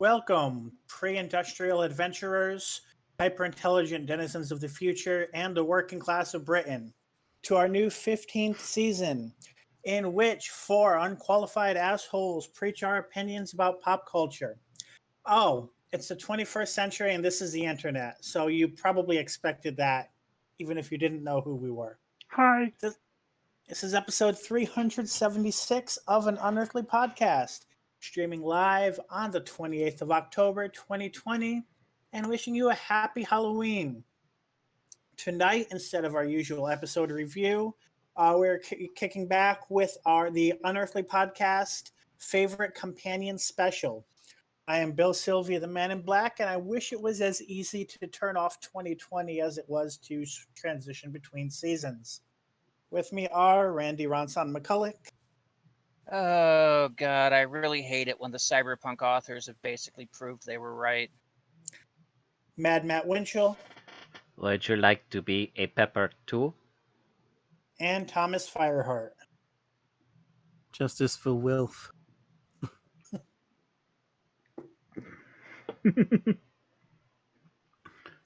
Welcome, pre-industrial adventurers, hyper-intelligent denizens of the future, and the working class of Britain, to our new 15th season, in which four unqualified assholes preach our opinions about pop culture. Oh, it's the 21st century and this is the internet, so you probably expected that, even if you didn't know who we were. Hi. This is episode 376 of an Unearthly podcast, streaming live on the 28th of October, 2020, and wishing you a happy Halloween. Tonight, instead of our usual episode review, we're kicking back with the Unearthly podcast favorite companion special. I am Bill Sylvia, the Man in Black, and I wish it was as easy to turn off 2020 as it was to transition between seasons. With me are Randy Ronson McCulloch. Oh, God, I really hate it when the cyberpunk authors have basically proved they were right. Mad Matt Winchell. Would you like to be a pepper too? And Thomas Fireheart. Justice for Wilf.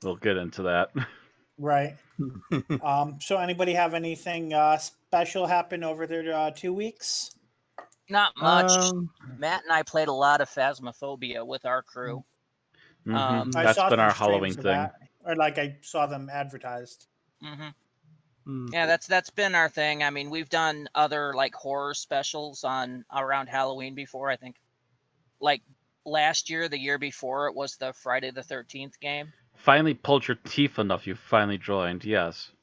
We'll get into that. Right. So anybody have anything special happen over their 2 weeks? Not much. Matt and I played a lot of Phasmophobia with our crew. That's been our Halloween thing. Or like I saw them advertised. Yeah, that's been our thing. I mean, we've done other like horror specials on around Halloween before. I think like last year, the year before, it was the Friday the 13th game. Finally pulled your teeth enough. You finally joined. Yes.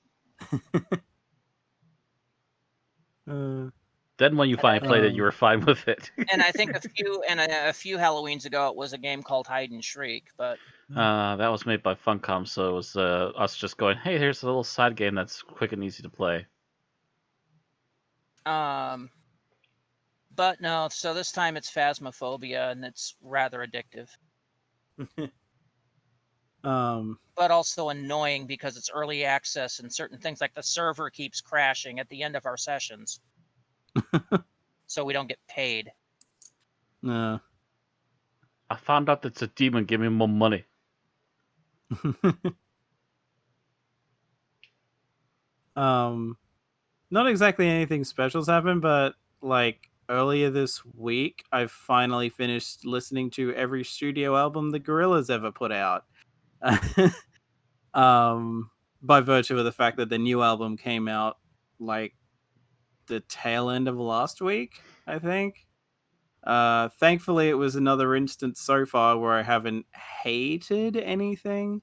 Then when you finally played it, you were fine with it. And I think a few Halloweens ago, it was a game called Hide and Shriek. But that was made by Funcom, so it was us just going, "Hey, here's a little side game that's quick and easy to play." But no, so this time it's Phasmophobia, and it's rather addictive. But also annoying because it's early access and certain things like the server keeps crashing at the end of our sessions. So we don't get paid. No. I found out it's a demon. Give me more money. Not exactly anything special's happened, but like earlier this week, I've finally finished listening to every studio album the Gorillaz ever put out. By virtue of the fact that the new album came out like the tail end of last week, I think. Thankfully, it was another instance so far where I haven't hated anything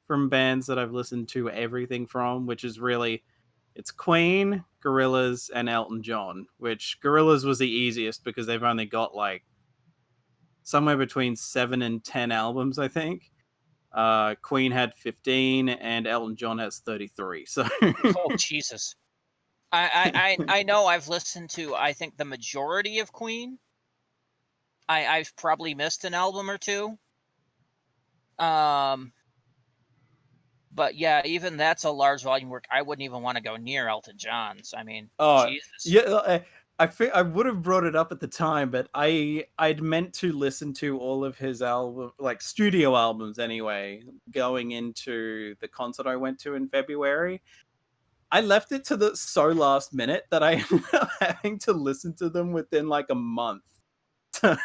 from bands that I've listened to everything from, which is really, it's Queen, Gorillaz, and Elton John, which Gorillaz was the easiest because they've only got like somewhere between 7 and 10 albums, I think. Queen had 15 and Elton John has 33. So oh Jesus. I know I've listened to I think the majority of Queen. I've probably missed an album or two. But yeah, even that's a large volume work. I wouldn't even want to go near Elton John's. I mean, Jesus. Yeah, I would have brought it up at the time, but I'd meant to listen to all of his album, like studio albums anyway, going into the concert I went to in February. I left it to the so last minute that I ended up having to listen to them within like a month. So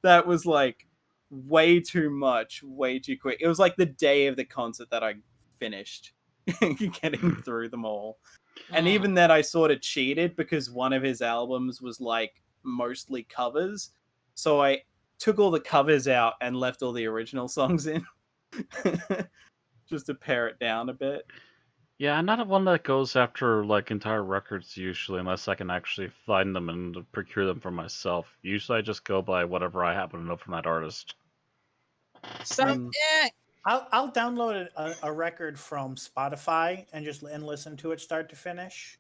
that was like way too much, way too quick. It was like the day of the concert that I finished getting through them all. And even then I sort of cheated because one of his albums was like mostly covers. So I took all the covers out and left all the original songs in. Just to pare it down a bit. Yeah, I'm not one that goes after like entire records usually, unless I can actually find them and procure them for myself. Usually, I just go by whatever I happen to know from that artist. I'll download a record from Spotify and just listen to it start to finish,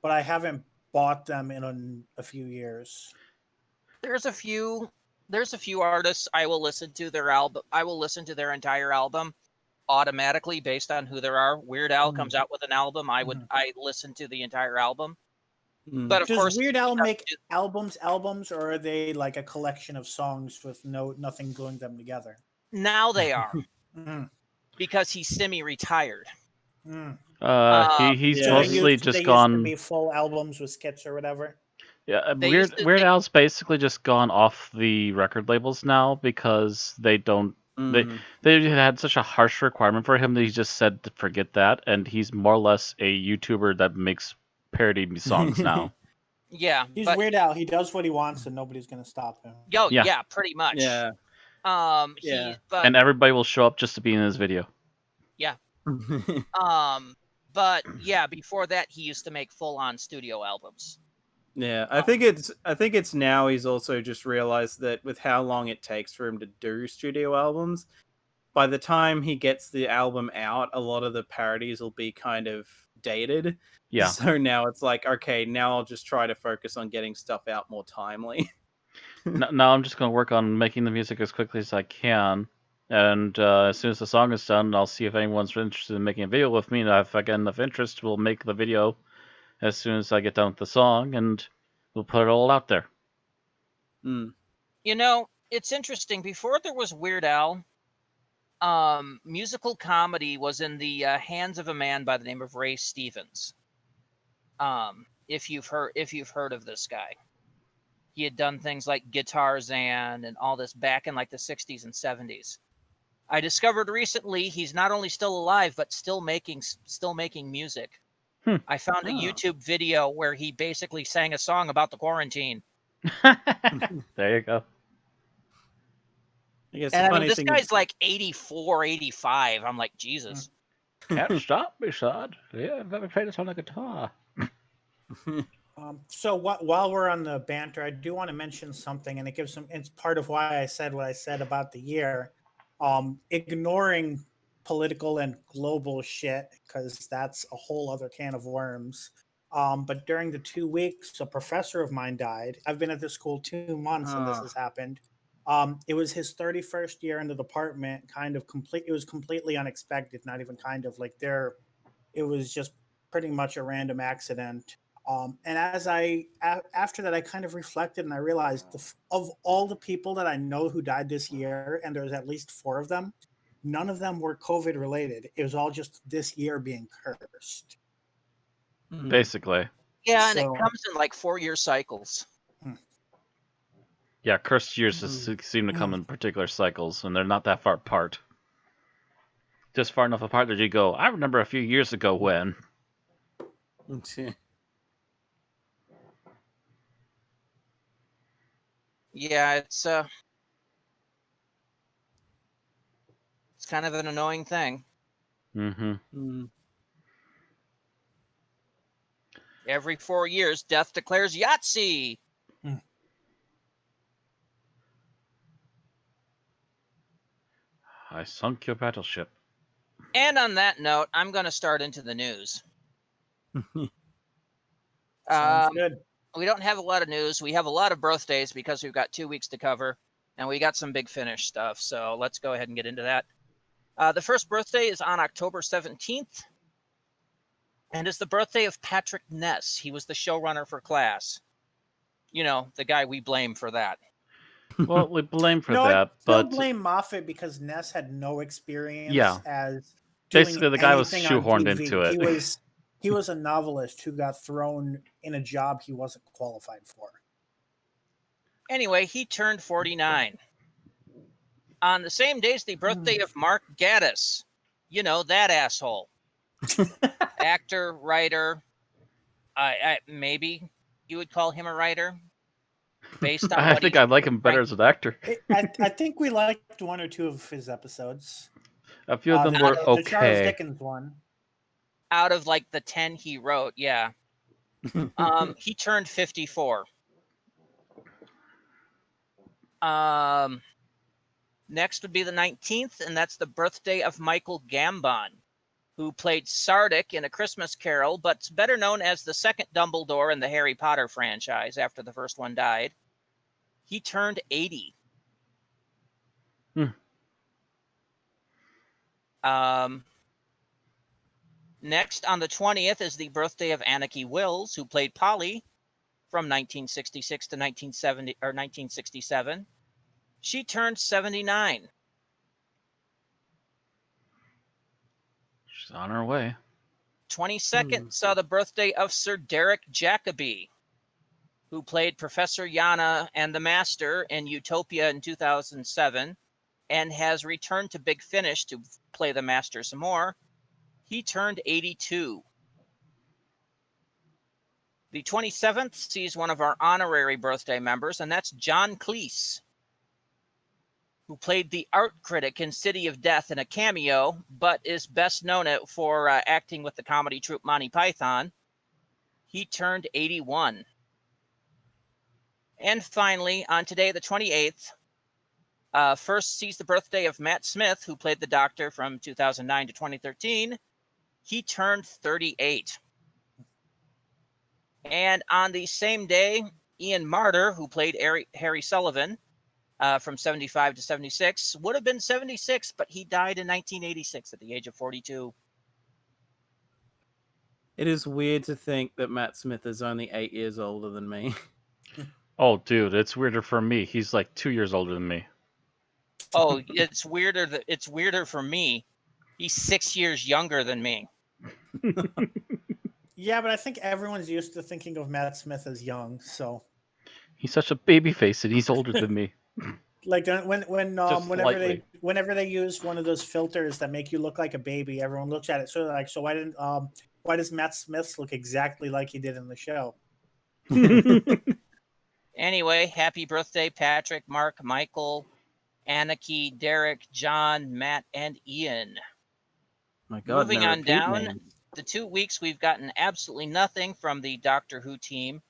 but I haven't bought them in a few years. There's a few artists I will listen to their album. I will listen to their entire album automatically based on who there are. Weird Al comes out with an album, I listen to the entire album. But of Does course, Weird Al make albums, or are they like a collection of songs with nothing gluing them together? now they are Mm, because he's semi-retired. mm. He's Yeah, So mostly they just used to gone. be full albums with skits or whatever. Yeah, They used to- Weird they- Al's basically just gone off the record labels now because they don't. Mm. They had such a harsh requirement for him that he just said to forget that, and he's more or less a YouTuber that makes parody songs now. Yeah, He's but Weird Al. He does what he wants, and nobody's gonna stop him. yeah, Yeah. pretty much. Yeah. He but And everybody will show up just to be in his video. but yeah, before that he used to make full-on studio albums. Yeah, I think it's now he's also just realized that with how long it takes for him to do studio albums, by the time he gets the album out, a lot of the parodies will be kind of dated. Yeah. So now it's like, okay, now I'll just try to focus on getting stuff out more timely. Now I'm just going to work on making the music as quickly as I can. And as soon as the song is done, I'll see if anyone's interested in making a video with me. And if I get enough interest, we'll make the video as soon as I get done with the song, and we'll put it all out there. Mm. You know, it's interesting. Before there was Weird Al, musical comedy was in the hands of a man by the name of Ray Stevens. If you've heard of this guy, he had done things like Guitar Zan and all this back in like the 60s and 70s. I discovered recently he's not only still alive but still making music. I found a YouTube video where he basically sang a song about the quarantine. There you go. I guess And the I mean, funny this thing guy's is, like 84, 85. I'm like, Jesus. Can't stop me, son. Yeah, I've never played this on a guitar. So while we're on the banter, I do want to mention something, and it's part of why I said what I said about the year. Ignoring political and global shit, because that's a whole other can of worms. But during the 2 weeks, a professor of mine died. I've been at this school 2 months, and this has happened. It was his 31st year in the department. It was completely unexpected. Not even kind of like it was just pretty much a random accident. And after that, I kind of reflected and I realized of all the people that I know who died this year, and there's at least 4 of them, none of them were COVID related. It was all just this year being cursed. Basically. Yeah, and it comes in like 4-year cycles. Yeah, cursed years seem to come in particular cycles, and they're not that far apart. Just far enough apart that you go, I remember a few years ago when. Yeah, it's kind of an annoying thing. Mm-hmm. Every 4 years, death declares Yahtzee. I sunk your battleship. And on that note, I'm going to start into the news. Sounds good. We don't have a lot of news. We have a lot of birthdays because we've got 2 weeks to cover, and we got some Big Finish stuff. So let's go ahead and get into that. The first birthday is on October 17th, and it's the birthday of Patrick Ness. He was the showrunner for Class. You know, the guy we blame for that. Well, we blame for No, that, I still but blame Moffat because Ness had no experience as basically the guy was anything on shoehorned TV. into it. He was a novelist who got thrown in a job he wasn't qualified for. Anyway, he turned 49. On the same day as the birthday of Mark Gatiss. You know, that asshole. Actor, writer. Maybe you would call him a writer. Based on I think I like him better as an actor. I think we liked 1 or 2 of his episodes. A few of them were The Charles okay. Dickens one. Out of like the 10 he wrote, yeah. He turned 54. Next would be the 19th, and that's the birthday of Michael Gambon, who played Sardic in A Christmas Carol, but's better known as the second Dumbledore in the Harry Potter franchise after the first one died. He turned 80. Next, on the 20th, is the birthday of Anarchy Wills, who played Polly from 1966 to 1970 or 1967. She turned 79. She's on her way. 22nd saw the birthday of Sir Derek Jacobi, who played Professor Yana and the Master in Utopia in 2007, and has returned to Big Finish to play the Master some more. He turned 82. The 27th sees one of our honorary birthday members, and that's John Cleese, who played the art critic in City of Death in a cameo, but is best known for acting with the comedy troupe Monty Python. He turned 81. And finally, on today, the 28th, first sees the birthday of Matt Smith, who played the Doctor from 2009 to 2013. He turned 38. And on the same day, Ian Marter, who played Harry Sullivan from 75 to 76, would have been 76, but he died in 1986 at the age of 42. It is weird to think that Matt Smith is only 8 years older than me. Oh, dude, it's weirder for me. He's like 2 years older than me. Oh, it's weirder for me. He's 6 years younger than me. Yeah, but I think everyone's used to thinking of Matt Smith as young, so He's such a baby face, and he's older than me. like Just slightly. whenever they use one of those filters that make you look like a baby, everyone looks at it so like, so why does Matt Smith look exactly like he did in the show? Anyway, happy birthday, Patrick, Mark, Michael, Aniki, Derek, John, Matt, and Ian. My God, Moving no on repeat down, names. the 2 weeks we've gotten absolutely nothing from the Doctor Who team.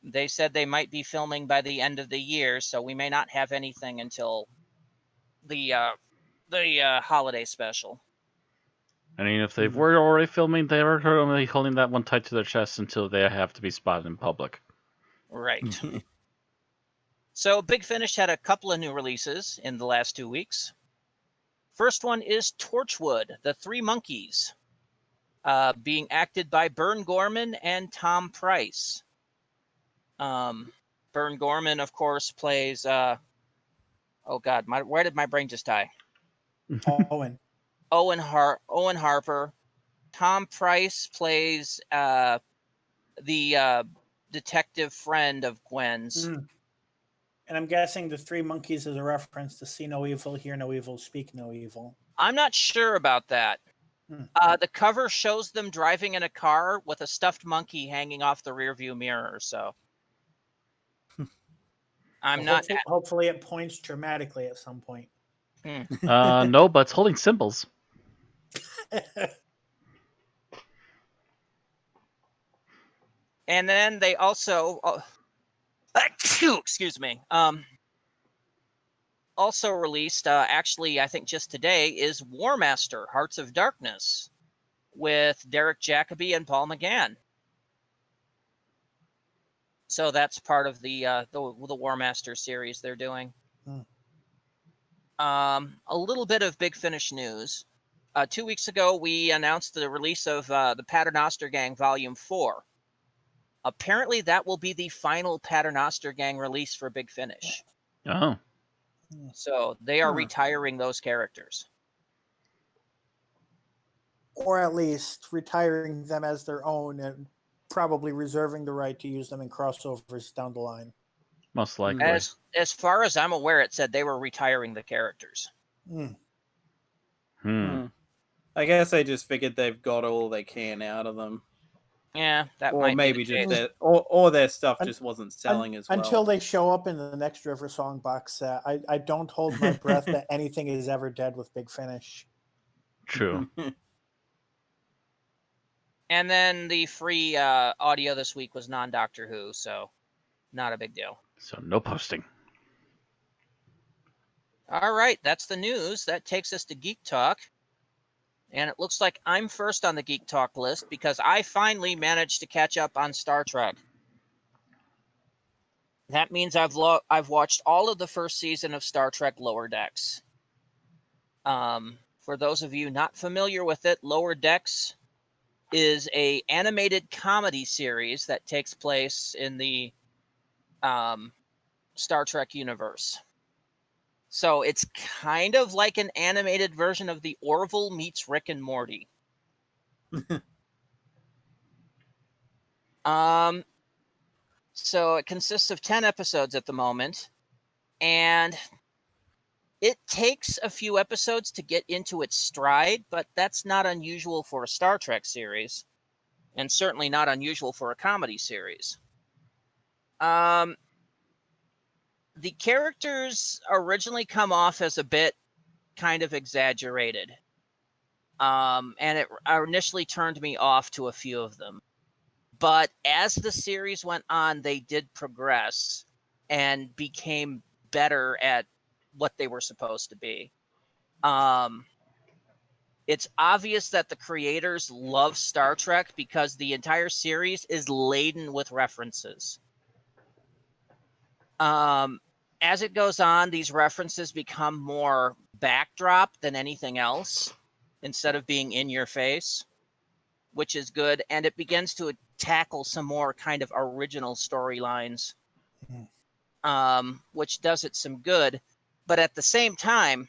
They said they might be filming by the end of the year, so we may not have anything until the holiday special. I mean, if they were already filming, they were only holding that one tight to their chest until they have to be spotted in public. Right. So Big Finish had a couple of new releases in the last 2 weeks. First one is Torchwood, The Three Monkeys, being acted by Bern Gorman and Tom Price. Bern Gorman, of course, plays... oh, God, where did my brain just die? Owen. Owen Harper. Tom Price plays the detective friend of Gwen's. And I'm guessing the Three Monkeys is a reference to see no evil, hear no evil, speak no evil. I'm not sure about that. The cover shows them driving in a car with a stuffed monkey hanging off the rearview mirror, so... Hopefully it points dramatically at some point. No, but it's holding symbols. And then they also... excuse me. Also released, actually, I think just today, is War Master, Hearts of Darkness, with Derek Jacobi and Paul McGann. So that's part of the War Master series they're doing. A little bit of Big Finish news. 2 weeks ago, we announced the release of the Paternoster Gang Volume 4. Apparently, that will be the final Paternoster Gang release for Big Finish. Oh. So they are retiring those characters. Or at least retiring them as their own and probably reserving the right to use them in crossovers down the line. Most likely. As far as I'm aware, it said they were retiring the characters. I guess I just figured they've got all they can out of them. Yeah, that or might maybe be the just case. their or their stuff just wasn't selling as well. Until they show up in the next River Song box set. I don't hold my breath that anything is ever dead with Big Finish. True. And then the free audio this week was non-Doctor Who, so not a big deal. So no posting. All right, that's the news. That takes us to Geek Talk. And it looks like I'm first on the Geek Talk list because I finally managed to catch up on Star Trek. That means I've watched all of the first season of Star Trek Lower Decks. For those of you not familiar with it, Lower Decks is a animated comedy series that takes place in the Star Trek universe. So it's kind of like an animated version of the Orville meets Rick and Morty. So it consists of 10 episodes at the moment, and it takes a few episodes to get into its stride, but that's not unusual for a Star Trek series, and certainly not unusual for a comedy series. The characters originally come off as a bit kind of exaggerated, and it initially turned me off to a few of them. But as the series went on, they did progress and became better at what they were supposed to be. It's obvious that the creators love Star Trek because the entire series is laden with references. As it goes on, these references become more backdrop than anything else, instead of being in your face, which is good. And it begins to tackle some more kind of original storylines, which does it some good. But at the same time,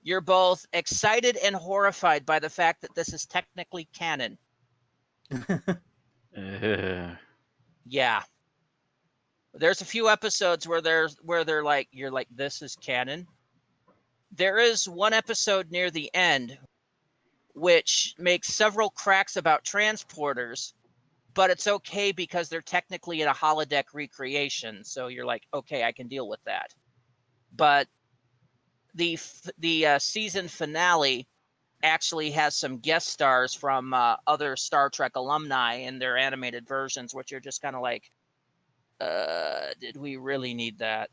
you're both excited and horrified by the fact that this is technically canon. Yeah. There's a few episodes where they're like, you're like, this is canon. There is one episode near the end which makes several cracks about transporters, but it's okay because they're technically in a holodeck recreation. So you're like, okay, I can deal with that. But the season finale actually has some guest stars from other Star Trek alumni in their animated versions, which are just kind of like, did we really need that?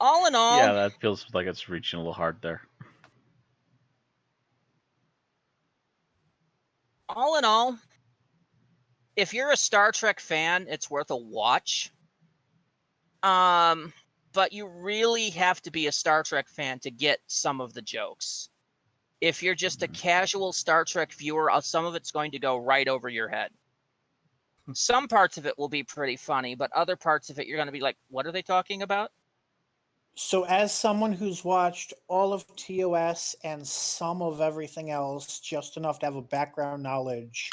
All in all, yeah, that feels like it's reaching a little hard there. All in all, if you're a Star Trek fan, it's worth a watch. But you really have to be a Star Trek fan to get some of the jokes. If you're just a casual Star Trek viewer, some of it's going to go right over your head. Some parts of it will be pretty funny, but other parts of it, you're going to be like, what are they talking about? So, as someone who's watched all of TOS and some of everything else, just enough to have a background knowledge,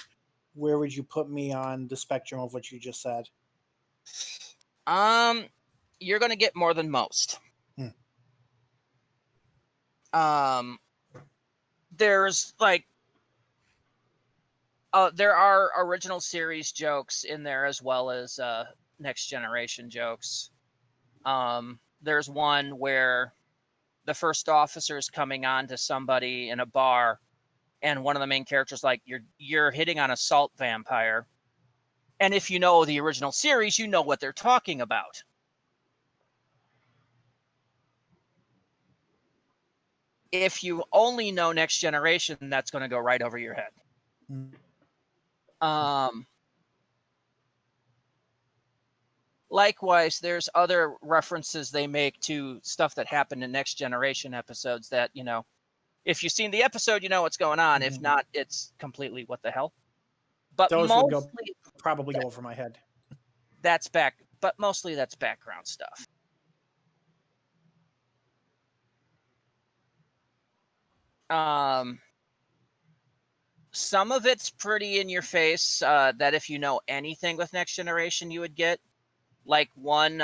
where would you put me on the spectrum of what you just said? You're going to get more than most. There's like, there are original series jokes in there as well as Next Generation jokes. There's one where the first officer is coming on to somebody in a bar, and one of the main characters like, you're hitting on a salt vampire. And if you know the original series, you know what they're talking about. If you only know Next Generation, that's going to go right over your head. Likewise, there's other references they make to stuff that happened in Next Generation episodes that, you know, if you've seen the episode, you know what's going on. If not, it's completely what the hell. But Those mostly, would probably go over my head. But mostly that's background stuff. Some of it's pretty in your face, that if you know anything with Next Generation, you would get. Like one,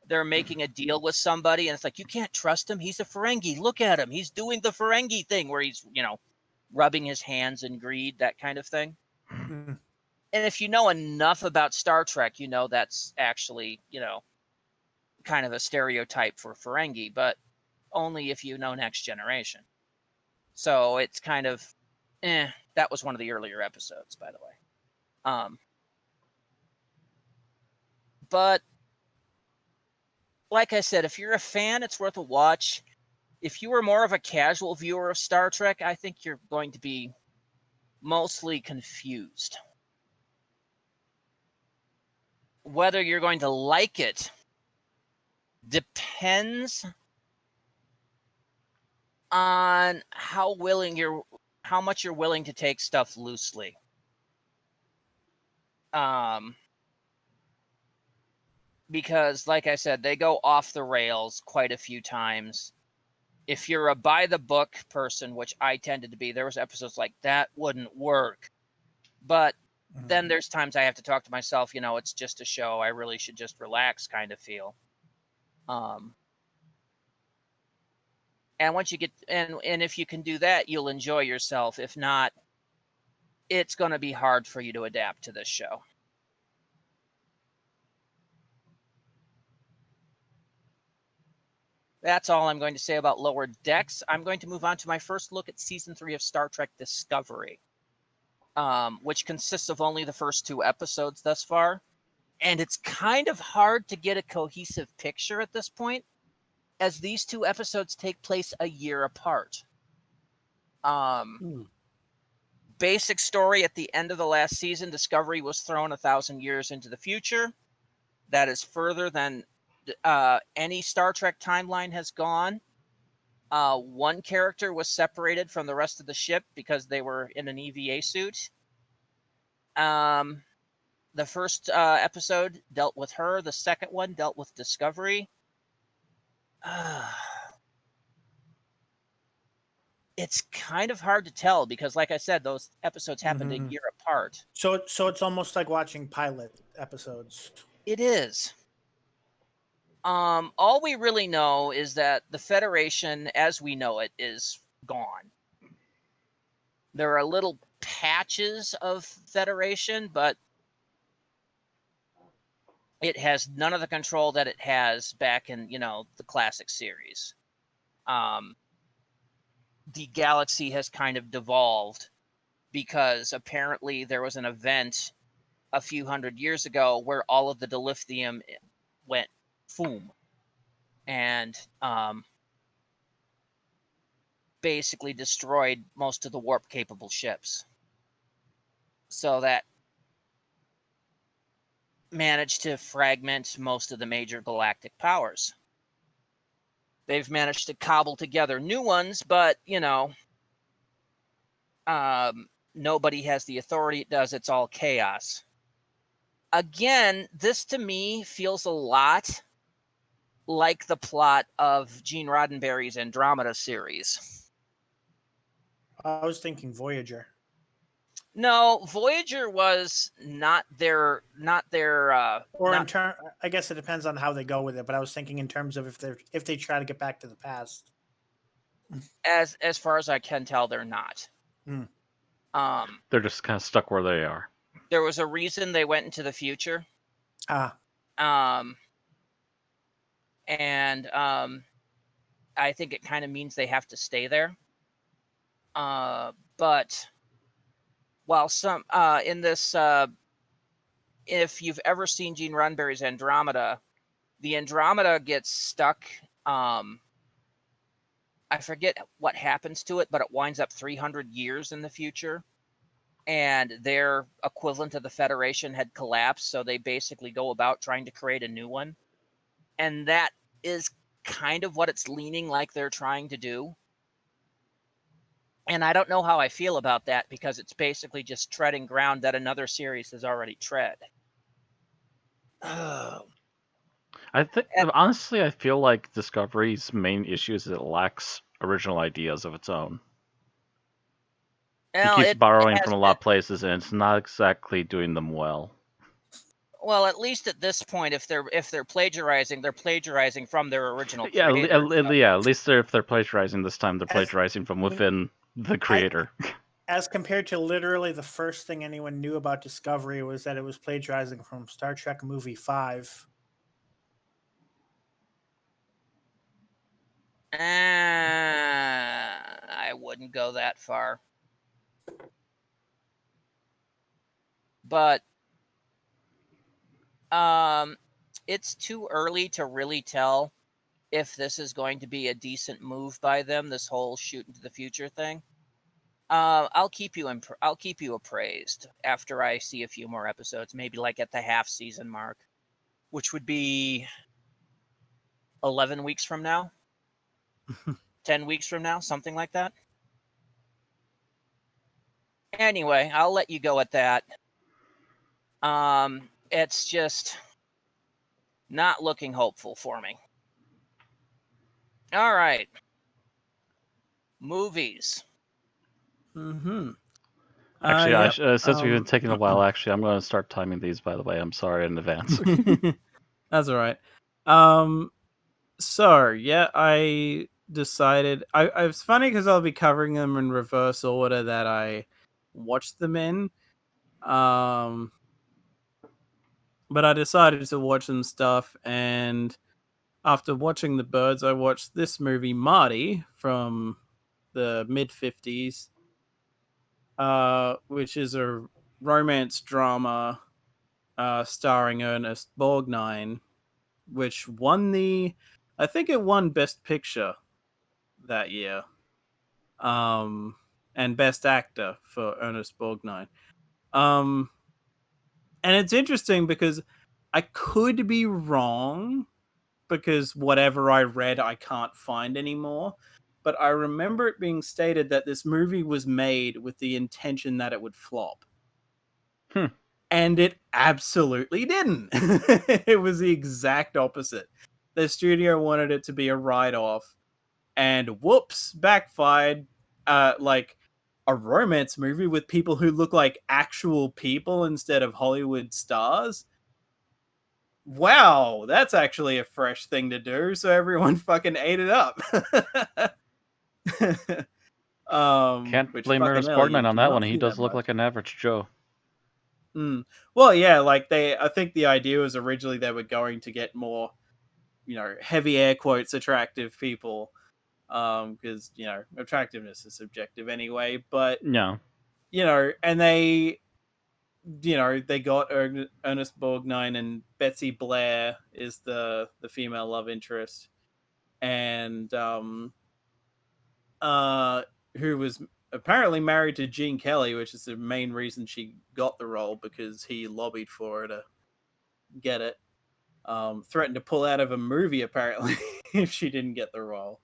they're making a deal with somebody, and it's like, you can't trust him. He's a Ferengi. Look at him. He's doing the Ferengi thing where he's, you know, rubbing his hands in greed, that kind of thing. And if you know enough about Star Trek, you know that's actually, you know, kind of a stereotype for Ferengi, but only if you know Next Generation. So it's kind of, that was one of the earlier episodes, by the way. But like I said, if you're a fan, it's worth a watch. If you are more of a casual viewer of Star Trek, I think you're going to be mostly confused. Whether you're going to like it depends on how much you're willing to take stuff loosely. Because, like I said, they go off the rails quite a few times. If you're a by-the-book person, which I tended to be, there was episodes like, that wouldn't work. But then there's times I have to talk to myself, it's just a show. I really should just relax kind of feel. And once you get, and if you can do that, you'll enjoy yourself. If not, it's going to be hard for you to adapt to this show. That's all I'm going to say about Lower Decks. I'm going to move on to my first look at Season 3 of Star Trek Discovery, which consists of only the first 2 episodes thus far. And it's kind of hard to get a cohesive picture at this point, as these 2 episodes take place a year apart. Basic story: at the end of the last season, Discovery was thrown 1,000 years into the future. That is further than any Star Trek timeline has gone. One character was separated from the rest of the ship because they were in an EVA suit. The first episode dealt with her. The second one dealt with Discovery. It's kind of hard to tell because, like I said, those episodes happened a year apart. So it's almost like watching pilot episodes. It is. All we really know is that the Federation, as we know it, is gone. There are little patches of Federation, but it has none of the control that it has back in, the classic series. The galaxy has kind of devolved because apparently there was an event a few hundred years ago where all of the dilithium went boom, and basically destroyed most of the warp-capable ships. So that managed to fragment most of the major galactic powers. They've managed to cobble together new ones, but, nobody has the authority. It does. It's all chaos. Again, this to me feels a lot like the plot of Gene Roddenberry's Andromeda series. I was thinking Voyager. No, Voyager was not their. I guess it depends on how they go with it. But I was thinking in terms of if they try to get back to the past. As far as I can tell, they're not. They're just kind of stuck where they are. There was a reason they went into the future. And I think it kind of means they have to stay there. But while some in this, if you've ever seen Gene Roddenberry's Andromeda, the Andromeda gets stuck. I forget what happens to it, but it winds up 300 years in the future. And their equivalent of the Federation had collapsed, so they basically go about trying to create a new one. And that is kind of what it's leaning like they're trying to do. And I don't know how I feel about that, because it's basically just treading ground that another series has already tread. Honestly, I feel like Discovery's main issue is it lacks original ideas of its own. It keeps borrowing from a lot of places, and it's not exactly doing them well. Well, at least at this point, if they're plagiarizing, they're plagiarizing from their original Yeah, creator. At least if they're plagiarizing this time, they're plagiarizing from within the creator. As compared to literally the first thing anyone knew about Discovery was that it was plagiarizing from Star Trek Movie 5. I wouldn't go that far. But it's too early to really tell if this is going to be a decent move by them, this whole shoot into the future thing. I'll keep you appraised after I see a few more episodes, maybe like at the half season mark, which would be 11 weeks from now. 10 weeks from now, something like that. Anyway, I'll let you go at that. It's just not looking hopeful for me. All right. Movies. Mm-hmm. Actually, since we've been taking a while, actually, I'm going to start timing these. By the way, I'm sorry in advance. That's all right. So yeah, I decided. It's funny because I'll be covering them in reverse order that I watched them in. But I decided to watch some stuff, and after watching The Birds, I watched this movie Marty from the mid-50s, which is a romance drama starring Ernest Borgnine, which I think it won Best Picture that year, and Best Actor for Ernest Borgnine. And it's interesting because I could be wrong, because whatever I read, I can't find anymore. But I remember it being stated that this movie was made with the intention that it would flop. And it absolutely didn't. It was the exact opposite. The studio wanted it to be a write-off, and whoops, backfired. Like a romance movie with people who look like actual people instead of Hollywood stars. Wow, that's actually a fresh thing to do. So everyone fucking ate it up. Can't blame Ernest Borgnine on that one. He does look like an average Joe. Well, yeah, like I think the idea was originally they were going to get more, heavy air quotes, attractive people, because attractiveness is subjective anyway. But No. And they got Ernest Borgnine, and Betsy Blair is the female love interest, and who was apparently married to Gene Kelly, which is the main reason she got the role, because he lobbied for her to get it. Threatened to pull out of a movie apparently if she didn't get the role,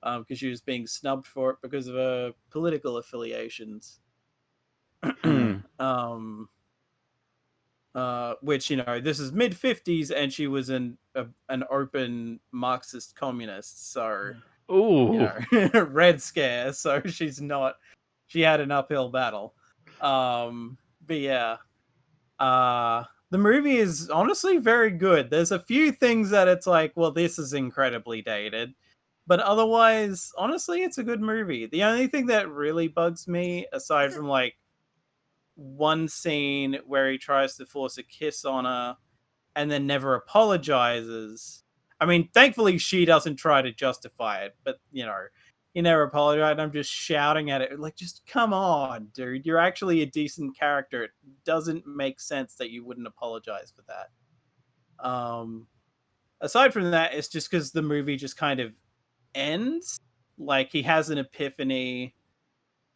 because she was being snubbed for it because of her political affiliations. Which this is mid-50s, and she was an open Marxist communist, so Red Scare, so she had an uphill battle. But yeah, the movie is honestly very good. There's a few things that it's like, well, this is incredibly dated, but otherwise, honestly, it's a good movie. The only thing that really bugs me, aside from like one scene where he tries to force a kiss on her and then never apologizes. I mean, thankfully she doesn't try to justify it, but he never apologized. I'm just shouting at it like, just come on, dude. You're actually a decent character. It doesn't make sense that you wouldn't apologize for that. Aside from that, it's just because the movie just kind of ends. Like, he has an epiphany.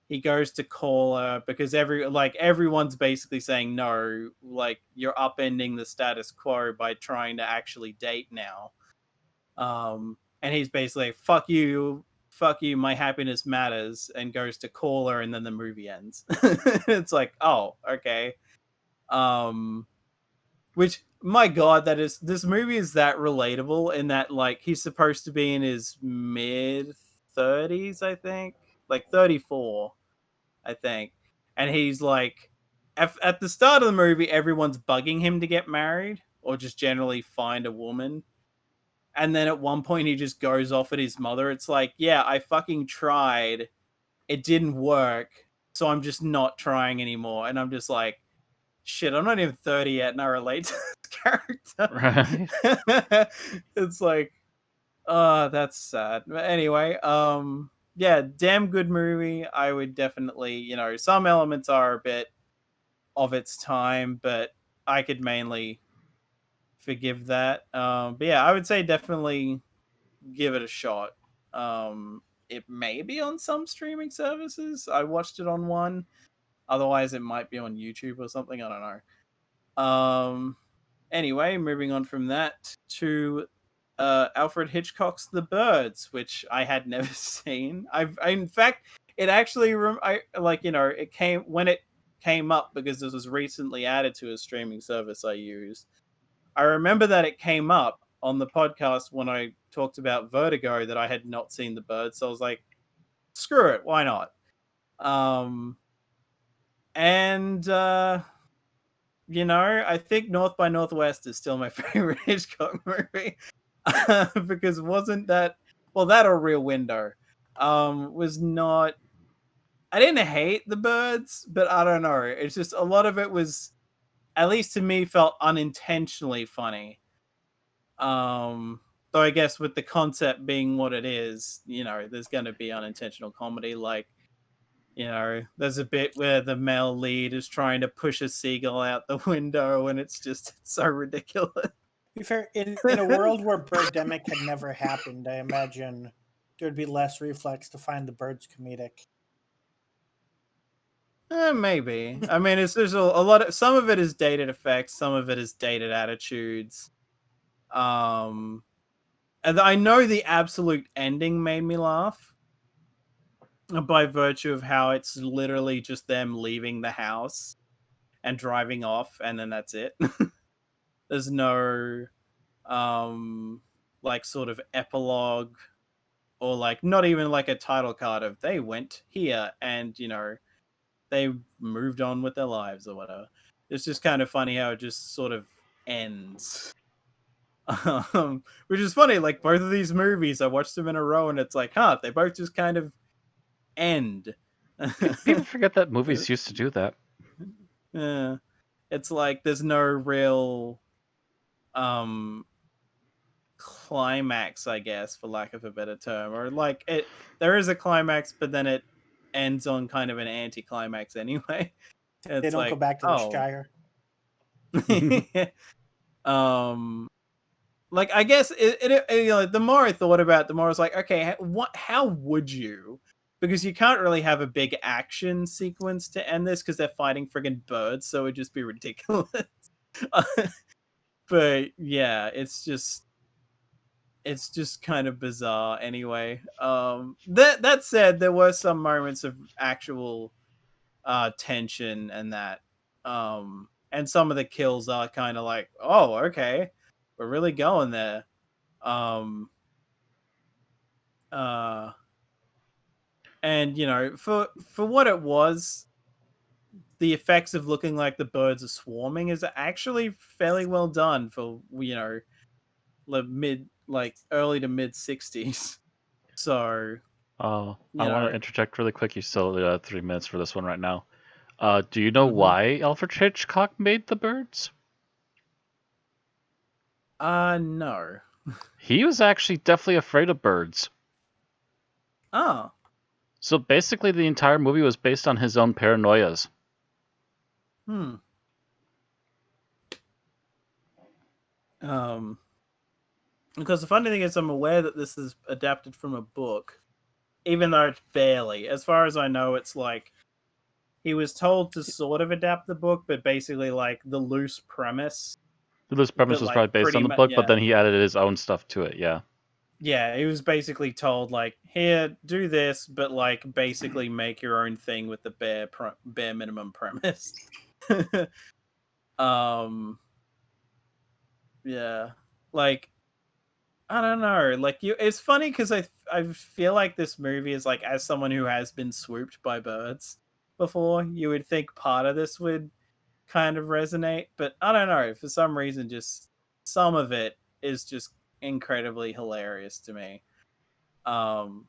He goes to call her because everyone's basically saying no, like, you're upending the status quo by trying to actually date now. And he's basically like, fuck you, my happiness matters, and goes to call her, and then the movie ends. It's like, oh, okay. Which, my god, this movie is that relatable in that, like, he's supposed to be in his mid-30s, I think, like 34. I think. And he's like, at the start of the movie, everyone's bugging him to get married or just generally find a woman. And then at one point, he just goes off at his mother. It's like, yeah, I fucking tried. It didn't work. So I'm just not trying anymore. And I'm just like, shit, I'm not even 30 yet, and I relate to this character. Right. It's like, that's sad. But anyway, yeah, damn good movie. I would definitely, some elements are a bit of its time, but I could mainly forgive that. But yeah, I would say definitely give it a shot. It may be on some streaming services. I watched it on one. Otherwise, it might be on YouTube or something. I don't know. Anyway, moving on from that to Alfred Hitchcock's The Birds, which I had never seen. In fact, it actually it came up because this was recently added to a streaming service I use. I remember that it came up on the podcast when I talked about Vertigo that I had not seen The Birds, so I was like, screw it, why not? I think North by Northwest is still my favorite Hitchcock movie. Because wasn't that that or Rear Window was not. I didn't hate The Birds, but I don't know. It's just a lot of it was, at least to me, felt unintentionally funny. Though I guess with the concept being what it is, there's going to be unintentional comedy. Like, there's a bit where the male lead is trying to push a seagull out the window, and it's just so ridiculous. To be fair, in a world where Birdemic had never happened, I imagine there'd be less reflex to find the birds comedic. Maybe. I mean, there's a lot of, some of it is dated effects, some of it is dated attitudes. And I know the absolute ending made me laugh by virtue of how it's literally just them leaving the house and driving off, and then that's it. There's no sort of epilogue, or not even a title card of they went here and they moved on with their lives or whatever. It's just kind of funny how it just sort of ends. Which is funny, both of these movies, I watched them in a row and it's they both just kind of end. People forget that movies used to do that. Yeah. It's there's no real climax, I guess, for lack of a better term. Or there is a climax, but then it ends on kind of an anti-climax anyway. They don't go back to the Shire. I guess the more I thought about it, the more I was like, okay, how would you? Because you can't really have a big action sequence to end this because they're fighting friggin' birds, so it'd just be ridiculous. But yeah, it's just kind of bizarre anyway. That said, there were some moments of actual tension and that. And some of the kills are kind of oh, okay, we're really going there. And for what it was, the effects of looking like the birds are swarming is actually fairly well done for early to mid 60s. So I want to interject really quick. You still 3 minutes for this one right now. Do you know Mhm. why Alfred Hitchcock made The Birds? No. He was actually definitely afraid of birds. Oh. So basically the entire movie was based on his own paranoias. Because the funny thing is, I'm aware that this is adapted from a book, even though it's barely. As far as I know, it's he was told to sort of adapt the book, but basically the loose premise. The loose premise was probably based on the book, but then he added his own stuff to it, yeah. Yeah, he was basically told, here, do this, but, basically make your own thing with the bare minimum premise. Yeah. I don't know. It's funny because I feel like this movie is, as someone who has been swooped by birds before, you would think part of this would kind of resonate, but I don't know. For some reason, just some of it is just incredibly hilarious to me. And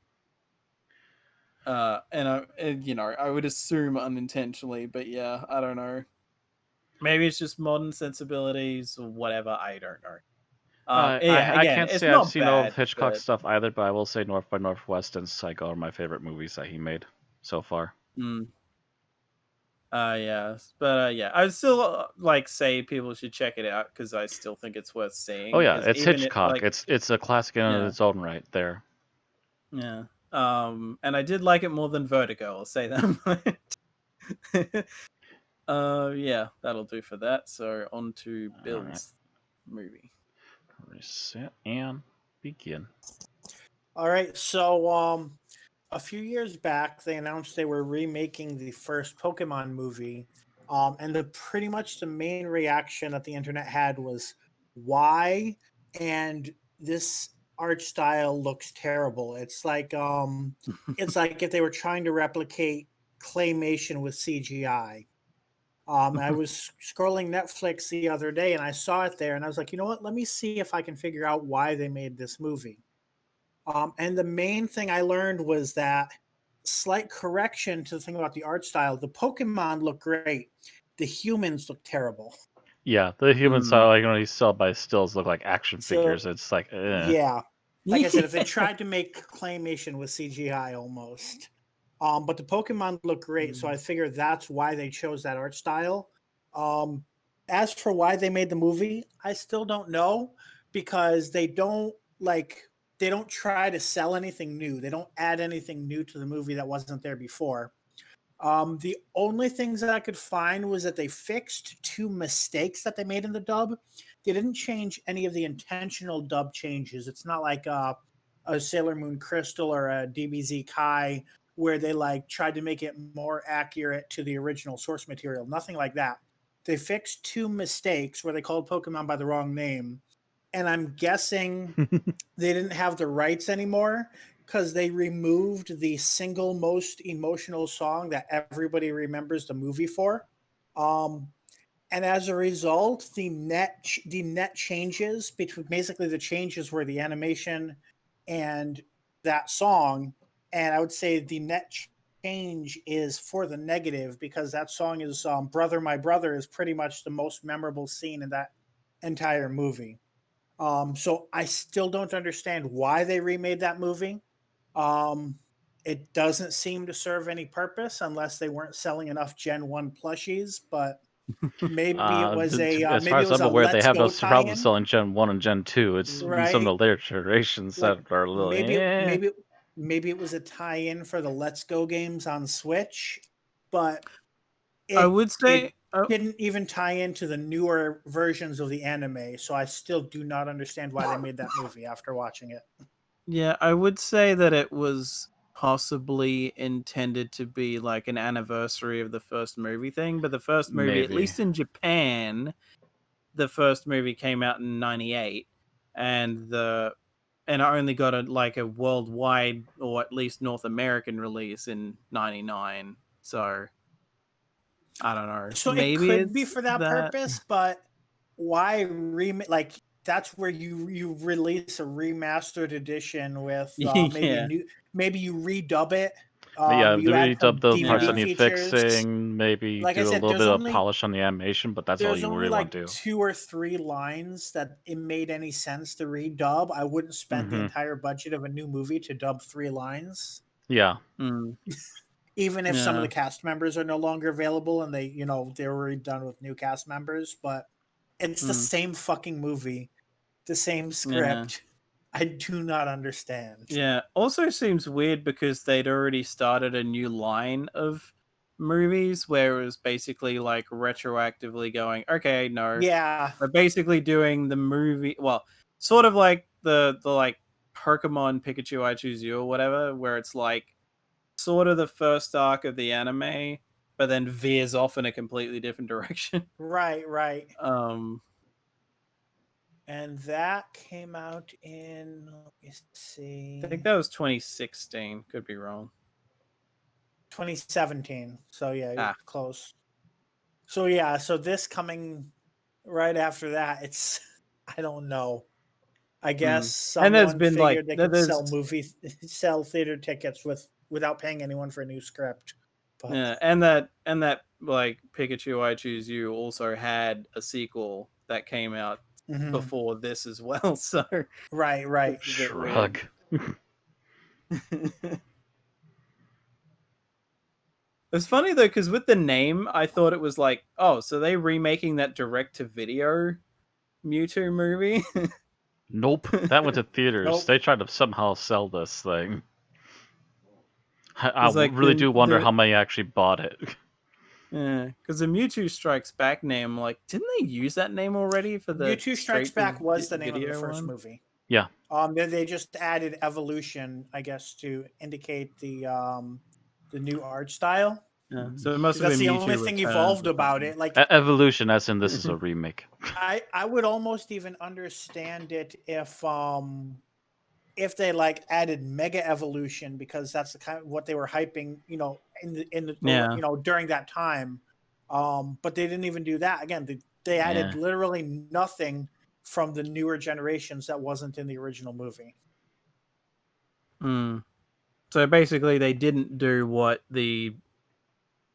I would assume unintentionally, but yeah, I don't know. Maybe it's just modern sensibilities or whatever. I don't know. I can't say I've seen all of Hitchcock's but... stuff either, but I will say North by Northwest and Psycho are my favorite movies that he made so far. Yeah, but yeah, I would still say people should check it out because I still think it's worth seeing. Oh yeah, it's Hitchcock. It's a classic in its own right there. Yeah. And I did like it more than Vertigo. I'll say that. Yeah, that'll do for that. So on to Bill's movie. Reset and begin. All right, so a few years back, they announced they were remaking the first Pokemon movie, and pretty much the main reaction that the internet had was, "Why?" And this art style looks terrible. It's like if they were trying to replicate claymation with CGI. I was scrolling Netflix the other day and I saw it there, and I was like, you know what? Let me see if I can figure out why they made this movie. And the main thing I learned was that slight correction to the thing about the art style. The Pokemon look great. The humans look terrible. Yeah, the humans are like when you sell by stills look like action figures. It's like, yeah, like I said, if they tried to make claymation with CGI almost. But the Pokemon look great, so I figure that's why they chose that art style. As for why they made the movie, I still don't know, because they don't try to sell anything new. They don't add anything new to the movie that wasn't there before. The only things that I could find was that they fixed 2 mistakes that they made in the dub. They didn't change any of the intentional dub changes. It's not like a Sailor Moon Crystal or a DBZ Kai where they tried to make it more accurate to the original source material. Nothing like that. They fixed 2 mistakes where they called Pokemon by the wrong name. And I'm guessing they didn't have the rights anymore because they removed the single most emotional song that everybody remembers the movie for. And as a result, the net changes between, basically the changes were the animation and that song. And I would say the net change is for the negative, because that song is Brother My Brother is pretty much the most memorable scene in that entire movie. So I still don't understand why they remade that movie. It doesn't seem to serve any purpose unless they weren't selling enough Gen 1 plushies, but maybe it was as far as I'm aware, they have no problem selling Gen 1 and Gen 2. It's right? Some of the later generations that are a little maybe it was a tie-in for the Let's Go games on Switch, but I would say it didn't even tie into the newer versions of the anime, so I still do not understand why they made that movie after watching it. Yeah, I would say that it was possibly intended to be like an anniversary of the first movie thing, but the first movie, at least in Japan, the first movie came out in 98, and I only got a worldwide, or at least North American release in 99. So I don't know. So maybe it could be for that purpose, but why remake? Like, that's where you release a remastered edition with maybe you redub it. You redub the DVD parts that need features. fixing, maybe like do I said, a little bit of polish on the animation, but that's all you really want to do. There's only 2 or 3 lines that it made any sense to redub. I wouldn't spend the entire budget of a new movie to dub 3 lines. Yeah. Even if some of the cast members are no longer available and they were redone with new cast members, but it's the same fucking movie, the same script. I do not understand. Yeah. Also seems weird because they'd already started a new line of movies where it was basically like retroactively going, okay, no. Yeah. We're basically doing the movie, well, sort of like the like Pokemon Pikachu I Choose You or whatever, where it's like sort of the first arc of the anime, but then veers off in a completely different direction. Right. And that came out in, let me see, I think that was 2016. Could be wrong. 2017. So yeah, you're close. So yeah, so this coming right after that, it's I don't know. I guess someone figured they could sell theater tickets without paying anyone for a new script. But... Yeah, and that like Pikachu I Choose You also had a sequel that came out before this as well. So right. Shrug. It's funny though, because with the name, I thought it was like, oh, so they remaking that direct-to-video Mewtwo movie? Nope, that went to theaters. They tried to somehow sell this thing. I really do wonder how many actually bought it. Yeah, because the Mewtwo Strikes Back name, like, didn't they use that name already for the Mewtwo Strikes Back was the name of the first movie. Yeah. They just added evolution, I guess, to indicate the new art style. Yeah. So it must have That's been the Mewtwo only thing Returns evolved or about something. it. Like Evolution, as in this is a remake. I would almost even understand it if they like added Mega Evolution, because that's the kind of what they were hyping, in the Yeah. during that time. But they didn't even do that. Again, they added Yeah. literally nothing from the newer generations that wasn't in the original movie. So basically, they didn't do what the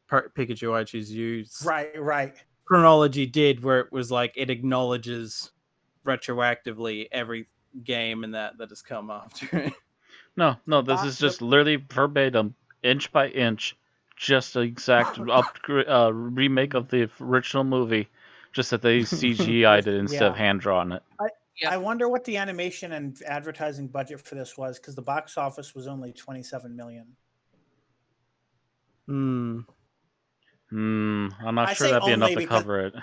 Pikachu I Choose You Right. chronology did, where it was like it acknowledges retroactively every game and that has come after. No, this is just literally verbatim, inch by inch, just an exact remake of the original movie, just that they CGI'd it instead of hand drawn it. I wonder what the animation and advertising budget for this was, because the box office was only $27 million. I'm not sure that'd be enough to cover it.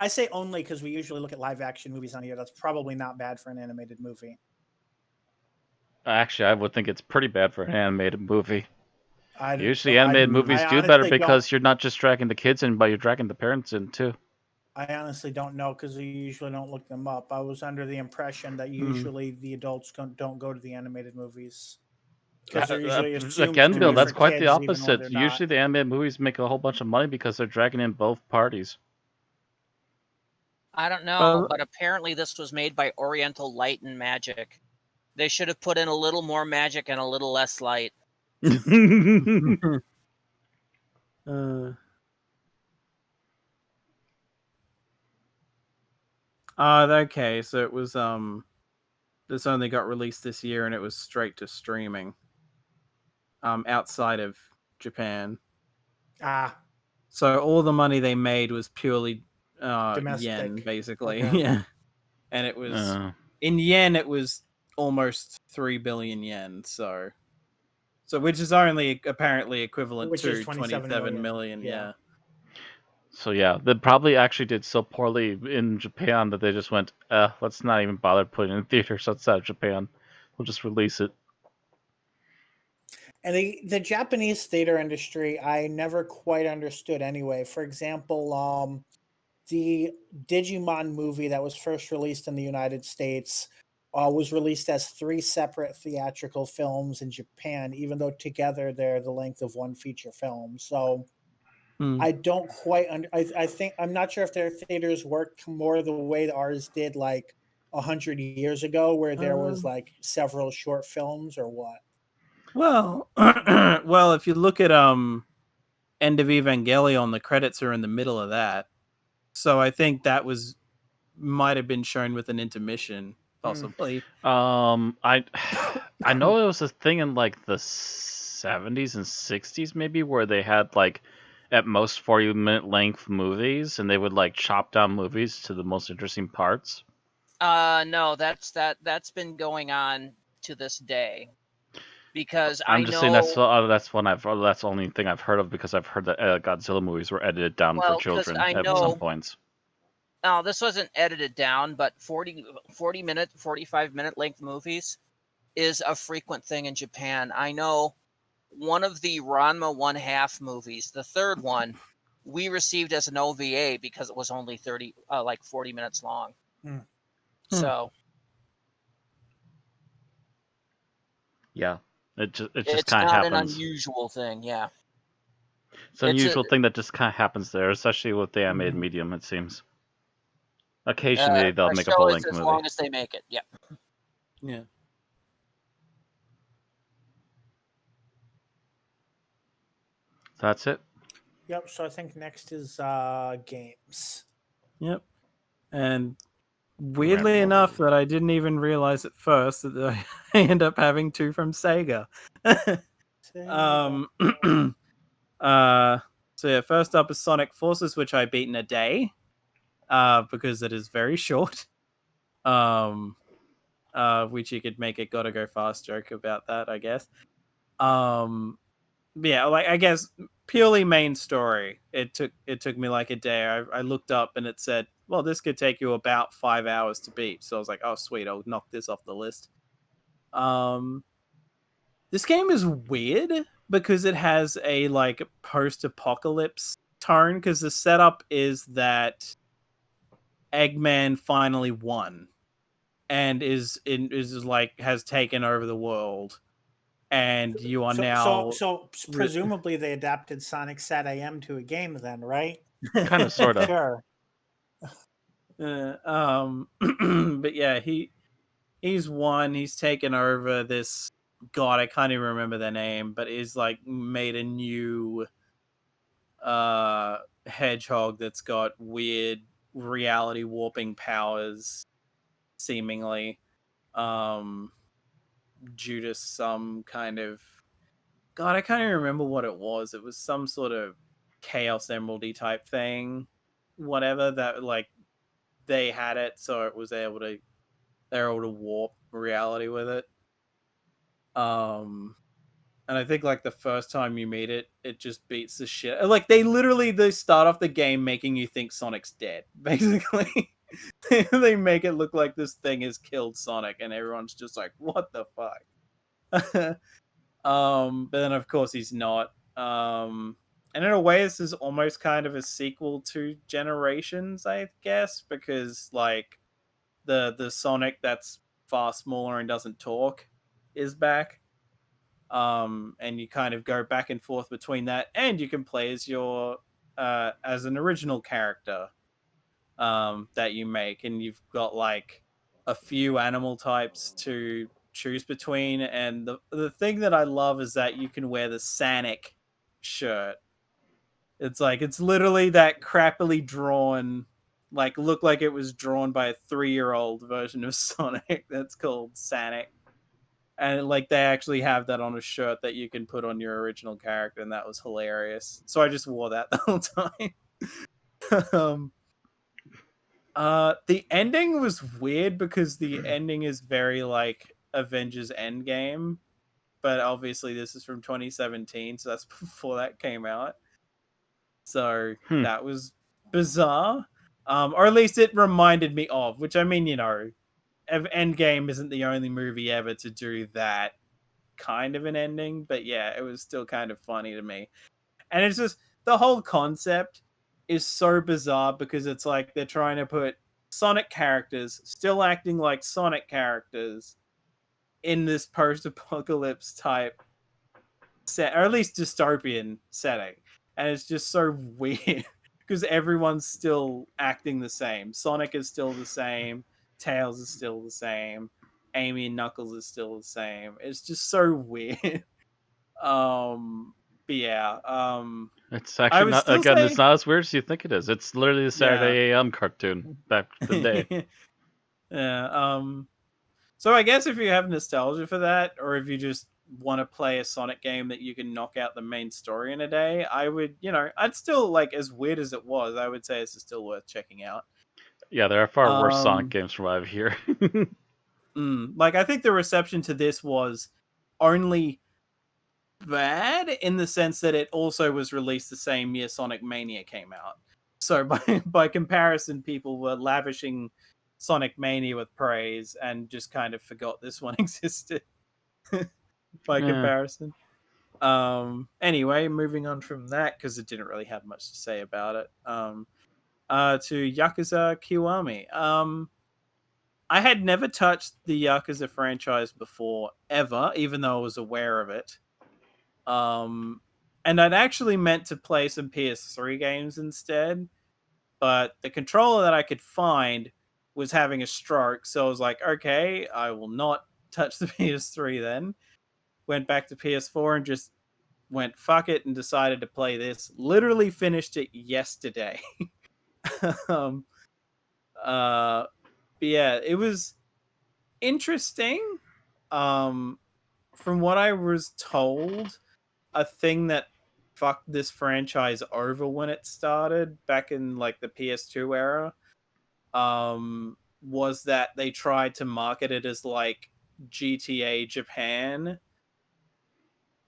I say only because we usually look at live action movies on here. That's probably not bad for an animated movie. Actually, I would think it's pretty bad for an animated movie. Usually, I animated movies do better because you're not just dragging the kids in, but you're dragging the parents in too. I honestly don't know, because we usually don't look them up. I was under the impression that usually the adults don't go to the animated movies. Again, Bill, that's quite the opposite. Usually the animated movies make a whole bunch of money because they're dragging in both parties. I don't know, but apparently this was made by Oriental Light and Magic. They should have put in a little more magic and a little less light. Okay, so it was this only got released this year and it was straight to streaming. Outside of Japan. So all the money they made was purely yen, basically. Okay. Yeah. And it was in yen it was almost 3 billion yen, so which is only apparently equivalent to 27 million. Yeah. So yeah, they probably actually did so poorly in Japan that they just went, let's not even bother putting it in theaters outside of Japan. We'll just release it. And the Japanese theater industry, I never quite understood anyway. For example, the Digimon movie that was first released in the United States was released as 3 separate theatrical films in Japan, even though together they're the length of one feature film. So I don't quite I think I'm not sure if their theaters work more the way ours did like 100 years ago, where there was like several short films, or what. Well, if you look at End of Evangelion, the credits are in the middle of that. So I think that might have been shown with an intermission, possibly. I know it was a thing in like the 70s and 60s maybe, where they had like at most 40-minute length movies, and they would like chop down movies to the most interesting parts. No, that's been going on to this day. Because I'm just saying that's the only thing I've heard of, because I've heard that Godzilla movies were edited down for children at some points. No, this wasn't edited down, but 40-minute, 45-minute length movies is a frequent thing in Japan. I know one of the Ranma 1/2 movies, the third one, we received as an OVA because it was only 40 minutes long. So yeah. It's just kind of happens. An unusual thing, yeah. It's an unusual thing that just kind of happens there, especially with the animated medium, it seems. Occasionally they'll make a full-length movie. As long as they make it, yeah. Yeah. That's it? Yep, so I think next is games. Yep. And weirdly enough, that I didn't even realize at first that I end up having 2 from Sega. So yeah, first up is Sonic Forces, which I beat in a day, because it is very short. Which you could make a gotta go fast joke about that, I guess. Yeah, like I guess purely main story. It took me like a day. I looked up and it said well, this could take you about 5 hours to beat. So I was like, oh, sweet, I'll knock this off the list. This game is weird because it has a like post-apocalypse tone, because the setup is that Eggman finally won and is like has taken over the world, and you are now So presumably they adapted Sonic Sat AM to a game then, right? Kind of, sort of. Sure. But yeah, he's won. He's taken over this god. I can't even remember their name, but he's like made a new hedgehog that's got weird reality warping powers, seemingly, due to some kind of god. I can't even remember what it was. It was some sort of Chaos Emeraldy type thing, whatever, that like they had it, so it was able to they're able to warp reality with it. And I think like the first time you meet it, it just beats the shit. Like they start off the game making you think Sonic's dead. Basically, they make it look like this thing has killed Sonic, and everyone's just like, "What the fuck?" But then of course he's not. And in a way, this is almost kind of a sequel to Generations, I guess, because like the Sonic that's far smaller and doesn't talk is back. And you kind of go back and forth between that, and you can play as your as an original character that you make, and you've got like a few animal types to choose between. And the thing that I love is that you can wear the Sonic shirt. It's literally that crappily drawn, like look like it was drawn by a 3-year-old version of Sonic that's called Sonic. And like they actually have that on a shirt that you can put on your original character, and that was hilarious. So I just wore that the whole time. The ending was weird because the ending is very like Avengers Endgame, but obviously this is from 2017, so that's before that came out. So that was bizarre. Or at least it reminded me of, which I mean, Endgame isn't the only movie ever to do that kind of an ending, but yeah, it was still kind of funny to me. And it's just the whole concept is so bizarre because it's like they're trying to put Sonic characters still acting like Sonic characters in this post-apocalypse type set, or at least dystopian setting. And it's just so weird because everyone's still acting the same. Sonic is still the same, Tails is still the same, Amy and Knuckles is still the same. It's just so weird. But yeah, It's actually not, again, it's not as weird as you think it is. It's literally the Saturday AM cartoon back in the day. Yeah. So I guess if you have nostalgia for that, or if you just want to play a Sonic game that you can knock out the main story in a day, I would, I'd still, like, as weird as it was, I would say this is still worth checking out. Yeah, there are far worse Sonic games from what I have here. Like, I think the reception to this was only bad in the sense that it also was released the same year Sonic Mania came out. So by comparison, people were lavishing Sonic Mania with praise and just kind of forgot this one existed by comparison. Anyway, moving on from that, because it didn't really have much to say about it, to Yakuza Kiwami. I had never touched the Yakuza franchise before, ever, even though I was aware of it. And I'd actually meant to play some PS3 games instead, but the controller that I could find was having a stroke, so I was like, okay, I will not touch the PS3 then. Went back to PS4 and just went fuck it and decided to play this. Literally finished it yesterday. But yeah, it was interesting. From what I was told, a thing that fucked this franchise over when it started back in like the PS2 era was that they tried to market it as like GTA Japan,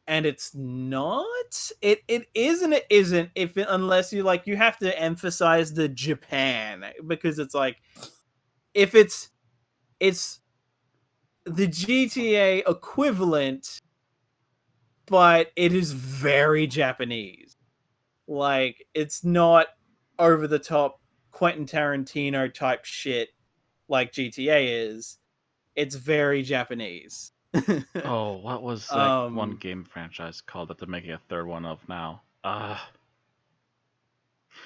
and it's not. It is and it isn't. Unless you like, you have to emphasize the Japan, because it's like, if it's the GTA equivalent, but it is very Japanese. Like, it's not over the top Quentin Tarantino type shit like GTA is. It's very Japanese. Oh, what was that one game franchise called that they're making a third one of now?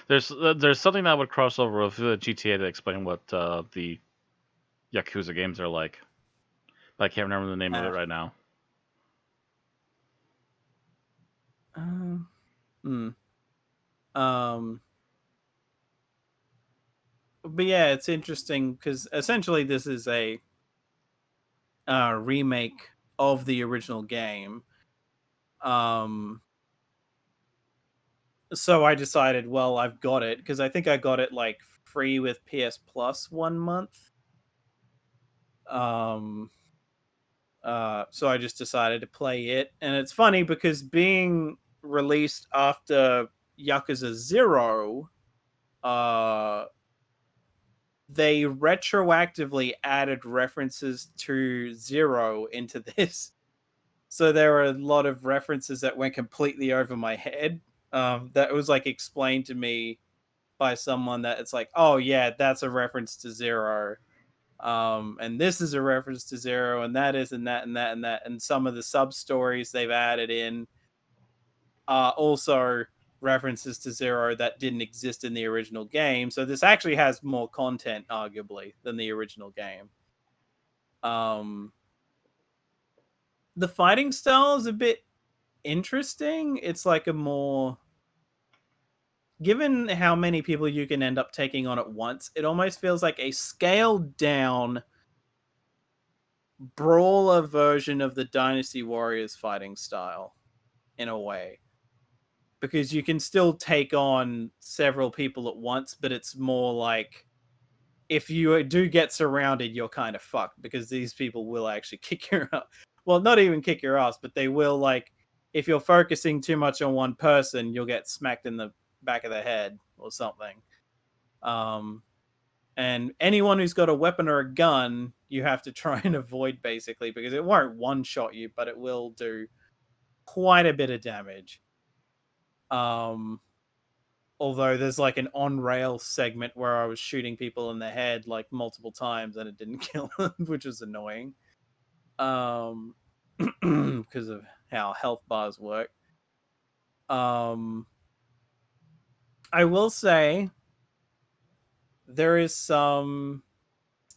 There's something that would cross over with GTA to explain what the Yakuza games are like. But I can't remember the name of it right now. But yeah, it's interesting because essentially this is a remake of the original game. So I decided, well, I've got it, because I think I got it like free with PS Plus 1 month. So I just decided to play it, and it's funny because being released after Yakuza 0, they retroactively added references to 0 into this. So there were a lot of references that went completely over my head. That was like explained to me by someone that it's like, oh yeah, that's a reference to 0. And this is a reference to 0, and that is, and that, and that, and that. And some of the sub stories they've added in are also references to 0 that didn't exist in the original game. So this actually has more content, arguably, than the original game. The fighting style is a bit interesting. It's like a more, given how many people you can end up taking on at once, it almost feels like a scaled down brawler version of the Dynasty Warriors fighting style, in a way. Because you can still take on several people at once, but it's more like, if you do get surrounded, you're kind of fucked, because these people will actually kick your ass. Well, not even kick your ass, but they will, like, if you're focusing too much on one person, you'll get smacked in the back of the head or something. And anyone who's got a weapon or a gun, you have to try and avoid, basically, because it won't one-shot you, but it will do quite a bit of damage. Although there's like an on-rail segment where I was shooting people in the head like multiple times and it didn't kill them, which was annoying. Because of how health bars work. I will say there is some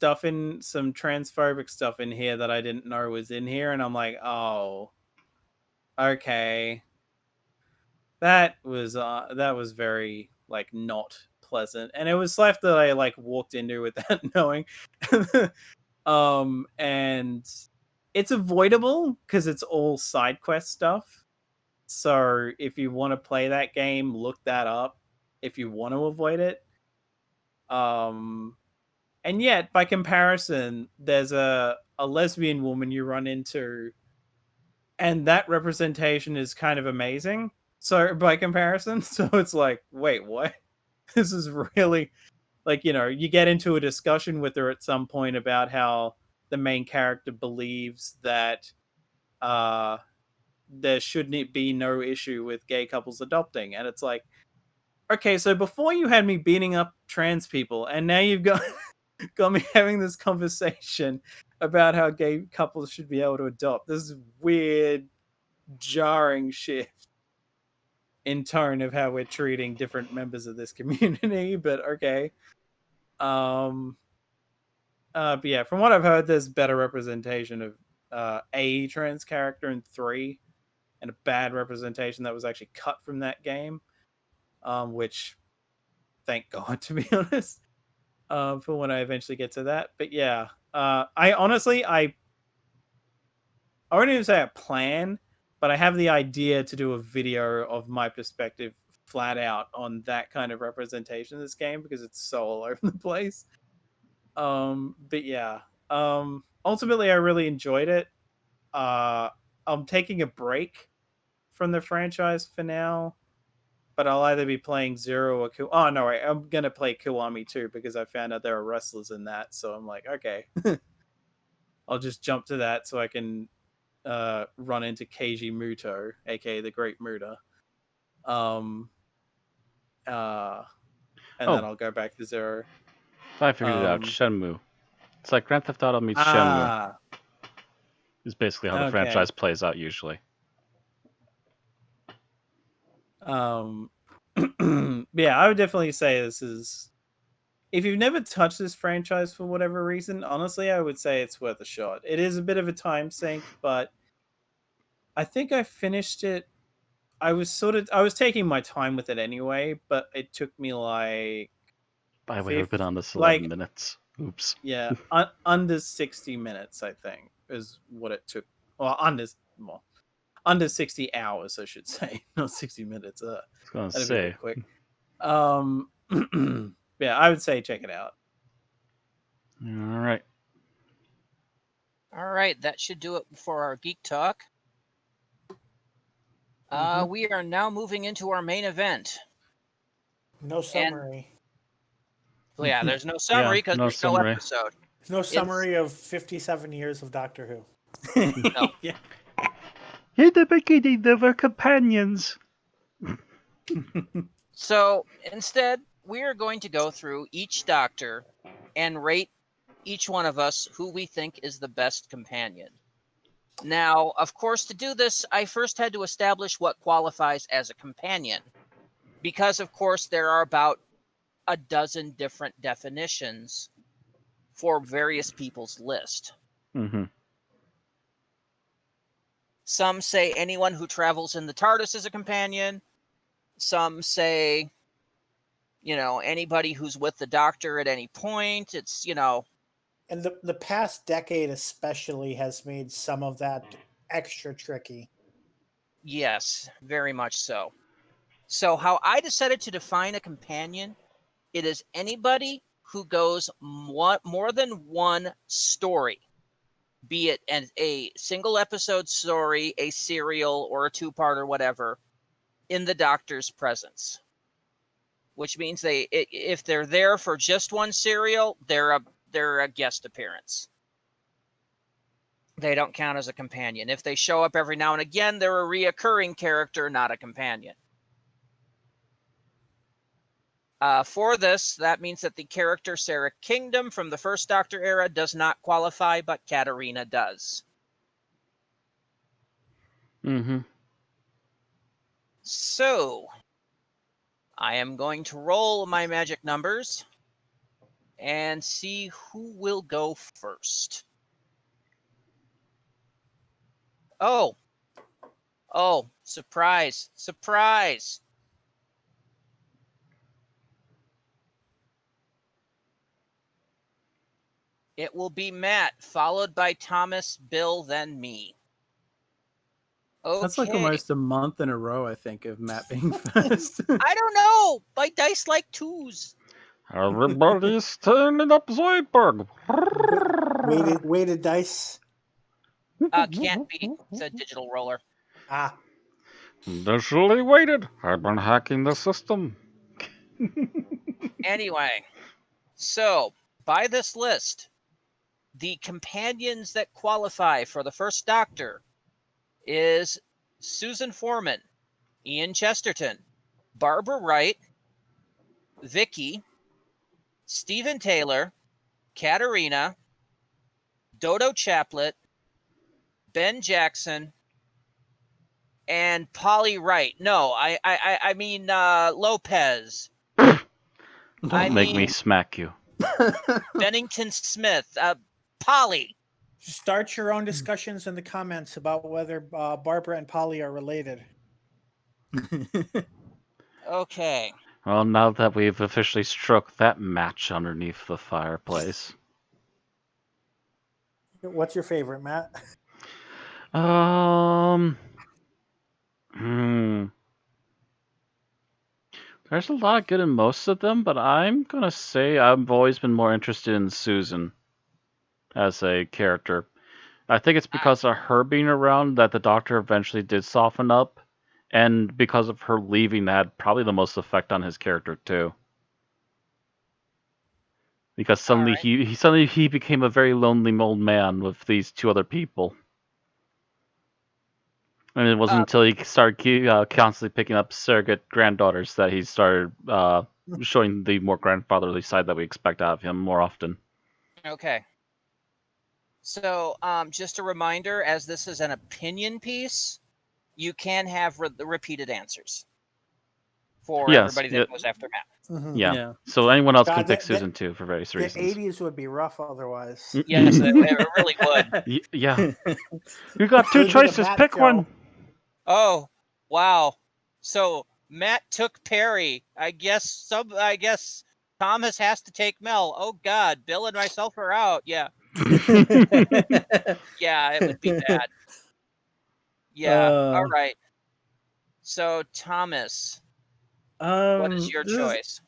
transphobic stuff in here that I didn't know was in here, and I'm like, oh, okay. That was very, like, not pleasant, and it was stuff that I like walked into without knowing. And it's avoidable because it's all side quest stuff. So if you want to play that game, look that up if you want to avoid it. And yet, by comparison, there's a lesbian woman you run into, and that representation is kind of amazing. So by comparison, so it's like, wait, what? This is really, like, you know, you get into a discussion with her at some point about how the main character believes that there shouldn't be no issue with gay couples adopting, and it's like, okay, so before you had me beating up trans people, and now you've got me having this conversation about how gay couples should be able to adopt. This is weird, jarring shift in tone of how we're treating different members of this community, but okay. But yeah, from what I've heard, there's better representation of a trans character in 3, and a bad representation that was actually cut from that game, which, thank God, to be honest, for when I eventually get to that. But yeah, I honestly, I wouldn't even say a plan, but I have the idea to do a video of my perspective flat out on that kind of representation in this game, because it's so all over the place. But yeah, ultimately I really enjoyed it. I'm taking a break from the franchise for now. But I'll either be playing Zero or Kiwami. Oh, no, wait. I'm going to play Kiwami too because I found out there are wrestlers in that. So I'm like, okay. I'll just jump to that so I can run into Keiji Muto, aka the Great Muta. And then I'll go back to Zero. I figured it out. Shenmue. It's like Grand Theft Auto meets Shenmue. Is basically how the franchise plays out usually. Yeah, I would definitely say this is, if you've never touched this franchise for whatever reason, honestly, I would say it's worth a shot. It is a bit of a time sink, but I think I finished it. I was taking my time with it anyway, but it took me like, By the way, we've been on this 11 minutes. Oops. Yeah, under 60 minutes, I think, is what it took. Well, under 60 hours, I should say, not 60 minutes. I was gonna say. Quick. Yeah, I would say check it out. All right, that should do it for our Geek Talk. We are now moving into our main event. No summary. Well, yeah, there's no summary because there's no episode. There's no summary of 57 years of Doctor Who. No. Yeah. In the beginning, there were companions. So instead, we are going to go through each Doctor and rate each one of us who we think is the best companion. Now, of course, to do this, I first had to establish what qualifies as a companion. Because, of course, there are about a dozen different definitions for various people's list. Mm-hmm. Some say anyone who travels in the TARDIS is a companion. Some say, anybody who's with the Doctor at any point. It's, And the past decade especially has made some of that extra tricky. Yes, very much so. So how I decided to define a companion, it is anybody who goes more than one story, be it a single episode story, a serial, or a two-part or whatever, in the Doctor's presence. Which means if they're there for just one serial, they're a guest appearance. They don't count as a companion. If they show up every now and again, they're a reoccurring character, not a companion. For this, that means that the character Sarah Kingdom from the first Doctor era does not qualify, but Katarina does. Mm-hmm. So, I am going to roll my magic numbers and see who will go first. Oh, surprise, surprise. It will be Matt, followed by Thomas, Bill, then me. Okay. That's like almost a month in a row, I think, of Matt being first. I don't know. My dice like twos. Everybody's standing up, Zoidberg. Weighted dice. Can't be. It's a digital roller. Digitally weighted. I've been hacking the system. Anyway, so by this list, the companions that qualify for the first Doctor is Susan Foreman, Ian Chesterton, Barbara Wright, Vicky, Stephen Taylor, Katarina, Dodo Chaplet, Ben Jackson, and Polly Wright. No, I mean Lopez. Don't make me smack you. Bennington Smith, Polly. Start your own discussions in the comments about whether Barbara and Polly are related. Okay. Well, now that we've officially struck that match underneath the fireplace. What's your favorite, Matt? There's a lot good in most of them, but I'm gonna say I've always been more interested in Susan as a character. I think it's because of her being around that the Doctor eventually did soften up, And because of her leaving, that had probably the most effect on his character too. Because suddenly Alright. he became a very lonely old man with these two other people. And it wasn't until he started constantly picking up surrogate granddaughters that he started showing the more grandfatherly side that we expect out of him more often. Okay. So, just a reminder, as this is an opinion piece, you can have repeated answers for Yes, everybody that goes after Matt. Mhm. yeah. So anyone else can God, pick Susan too for various The reasons. 80s would be rough otherwise. Yes, it really would. Yeah. You got It two would be the choices. Matt Pick show. one. Oh, wow. So Matt took Perry. I guess Thomas has to take Mel. Oh God, Bill and myself are out. Yeah. Yeah, it would be bad. Yeah. All right. So Thomas, what is your choice?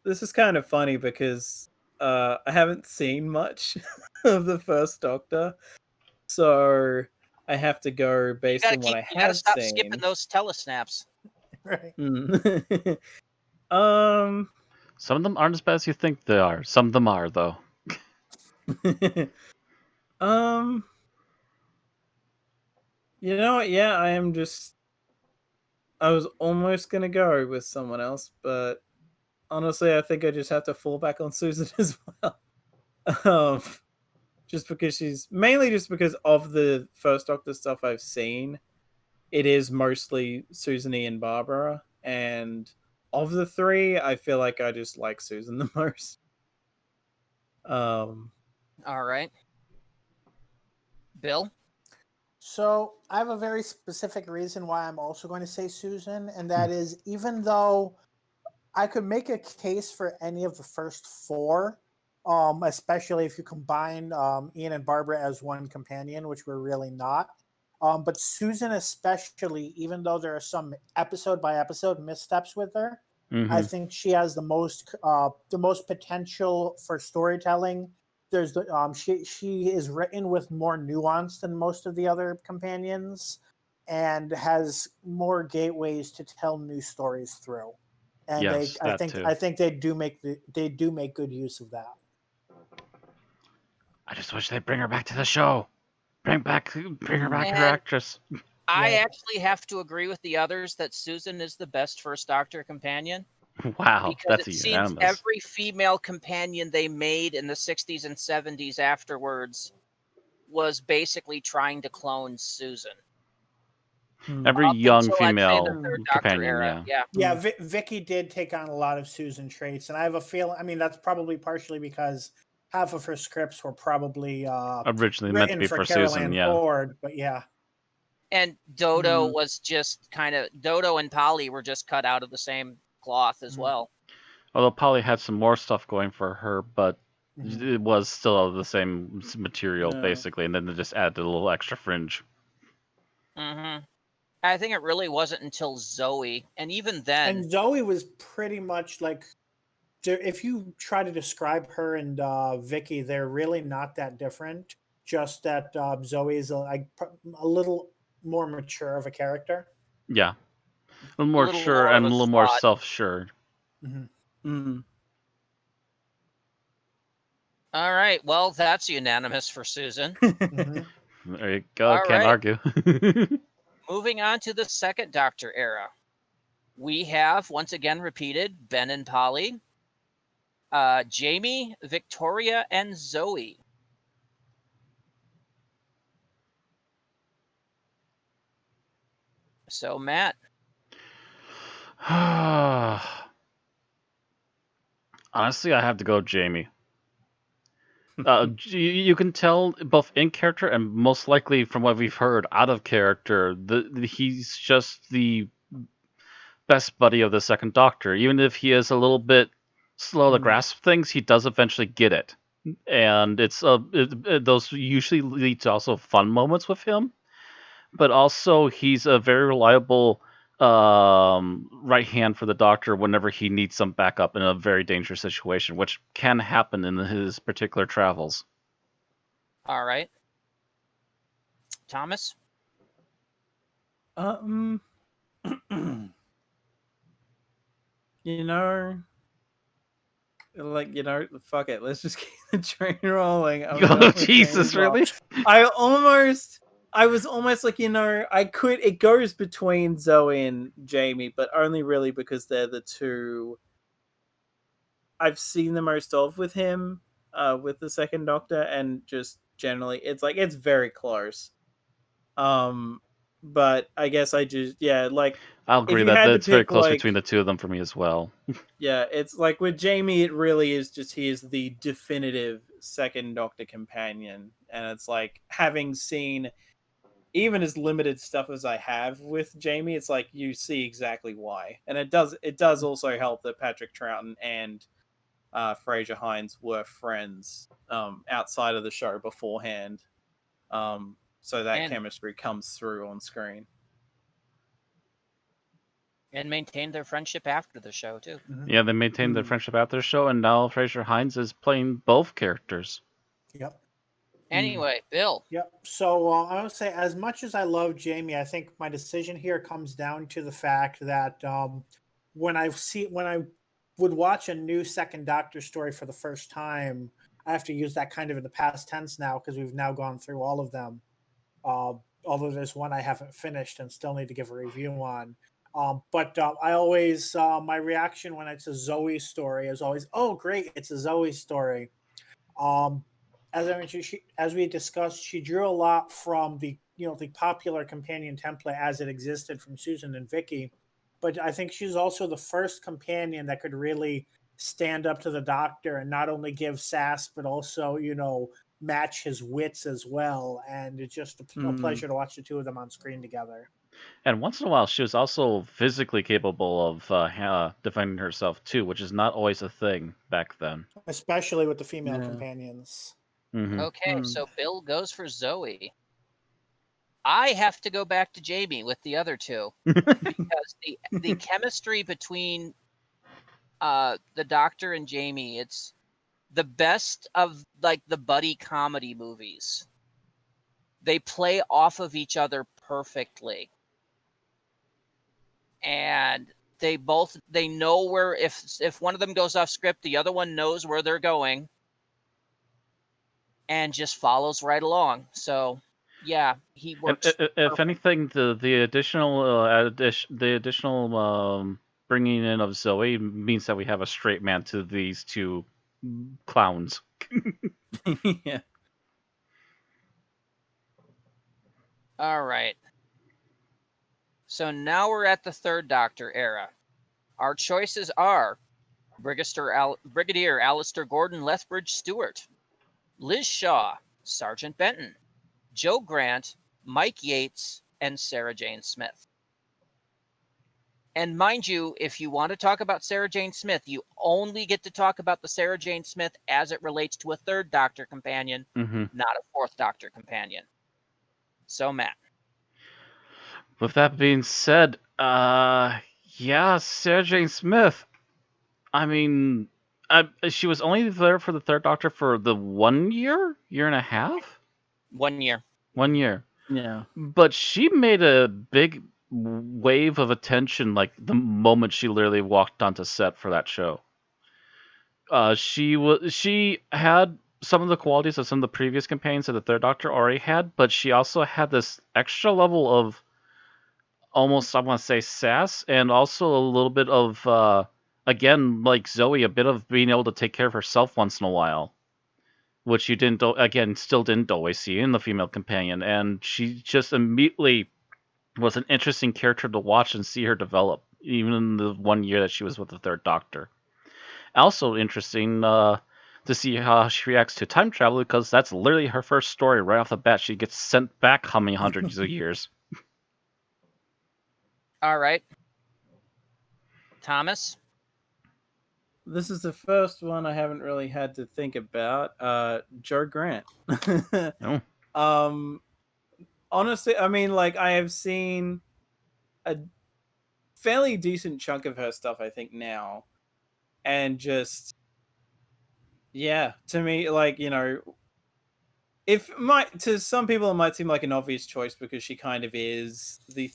This is kind of funny because I haven't seen much of the first Doctor, so I have to go based on what I You gotta have stop seen. skipping those telesnaps. Right. Some of them aren't as bad as you think they are. Some of them are, though. You know what? Yeah, I was almost gonna go with someone else, but honestly, I think I just have to fall back on Susan as well. Just because mainly just because of the first Doctor stuff I've seen, it is mostly Susan and Barbara, and of the three, I feel like I just like Susan the most. All right. Bill? So I have a very specific reason why I'm also going to say Susan, and that is even though I could make a case for any of the first four, especially if you combine Ian and Barbara as one companion, which we're really not. But Susan, especially, even though there are some episode by episode missteps with her, I think she has the most potential for storytelling. There's the she is written with more nuance than most of the other companions, and has more gateways to tell new stories through. And Yes, that too. I think they do make good use of that. I just wish they'd bring her back to the show. Bring her back, her actress. I Yeah. actually have to agree with the others that Susan is the best first Doctor companion. Wow, Because that's it seems unanimous. every female companion they made in the 60s and 70s afterwards was basically trying to clone Susan. Every Up young until, I'd say, the female third Doctor companion, era. yeah. Yeah. Vicky did take on a lot of Susan traits, and I have a feeling. I mean, that's probably partially because half of her scripts were probably Originally meant to written be for for Carol Susan, Ann yeah. Ford, but yeah. And Dodo was just Dodo and Polly were just cut out of the same cloth as well. Although Polly had some more stuff going for her, but Mhm. it was still the same material, Yeah. basically, and then they just added a little extra fringe. I think it really wasn't until Zoe, and even then, And Zoe was pretty much like, if you try to describe her and Vicky, they're really not that different. Just that Zoe is a little more mature of a character. Yeah. A little more little sure more and of a a little more slut. self-sure. All right, well, that's unanimous for Susan. There you go. All Can't right. argue. Moving on to the second Doctor era. We have, once again repeated, Ben and Polly, Jamie, Victoria, and Zoe. So, Matt. Honestly, I have to go Jamie. You can tell both in character and most likely from what we've heard out of character, he's just the best buddy of the second Doctor. Even if he is a little bit slow to grasp things, he does eventually get it. And those usually lead to also fun moments with him. But also, he's a very reliable right hand for the Doctor whenever he needs some backup in a very dangerous situation, which can happen in his particular travels. All right. Thomas? You know, fuck it. Let's just keep the train rolling. I'm done Oh with Jesus, Jamie Bond. really? I was almost like, it goes between Zoe and Jamie, but only really because they're the two I've seen the most of with him, with the Second Doctor, and just generally, it's very close. But I guess I'll agree if you that had to it's very pick, close between the two of them for me as well. yeah, it's like with Jamie, it really is just he is the definitive Second Doctor companion, and it's like having seen even as limited stuff as I have with Jamie, it's like you see exactly why, and it does also help that Patrick Troughton and Fraser Hines were friends outside of the show beforehand, so that chemistry comes through on screen. And maintained their friendship after the show too. Yeah, they maintained their friendship after the show, and now Fraser Hines is playing both characters. Yep. Anyway, Bill. Yep. So I would say, as much as I love Jamie, I think my decision here comes down to the fact that when I would watch a new Second Doctor story for the first time, I have to use that kind of in the past tense now because we've now gone through all of them. Although there's one I haven't finished and still need to give a review on. But I always, my reaction when it's a Zoe story is always, oh, great, it's a Zoe story. As we discussed, she drew a lot from the popular companion template as it existed from Susan and Vicky. But I think she's also the first companion that could really stand up to the Doctor and not only give sass, but also, match his wits as well. And it's just a pleasure to watch the two of them on screen together. And once in a while, she was also physically capable of defending herself too, which is not always a thing back then. Especially with the female companions. Mm-hmm. Okay, so Bill goes for Zoe. I have to go back to Jamie with the other two because the chemistry between the Doctor and Jamie, it's the best of like the buddy comedy movies. They play off of each other perfectly. And they know where, if one of them goes off script, the other one knows where they're going and just follows right along. So yeah, he works. If anything, the additional bringing in of Zoe means that we have a straight man to these two clowns. Yeah. All right. So now we're at the Third Doctor era. Our choices are Brigadier Alistair Gordon Lethbridge-Stewart, Liz Shaw, Sergeant Benton, Joe Grant, Mike Yates, and Sarah Jane Smith. And mind you, if you want to talk about Sarah Jane Smith, you only get to talk about the Sarah Jane Smith as it relates to a Third Doctor companion, not a Fourth Doctor companion. So, Matt. With that being said, Sarah Jane Smith. I mean, she was only there for the Third Doctor for the 1 year and a half? 1 year. 1 year. Yeah. But she made a big wave of attention like the moment she literally walked onto set for that show. She had some of the qualities of some of the previous companions that the Third Doctor already had, but she also had this extra level of almost, I want to say, sass, and also a little bit of again, like Zoe, a bit of being able to take care of herself once in a while, which you still didn't always see in the female companion, and she just immediately was an interesting character to watch and see her develop, even in the 1 year that she was with the Third Doctor. Also interesting to see how she reacts to time travel, because that's literally her first story right off the bat. She gets sent back how many hundreds of years. All right. Thomas? This is the first one I haven't really had to think about. Joe Grant. Oh. Honestly, I mean, like, I have seen a fairly decent chunk of her stuff, I think, now. And just, yeah, to me, like, to some people it might seem like an obvious choice because she kind of is the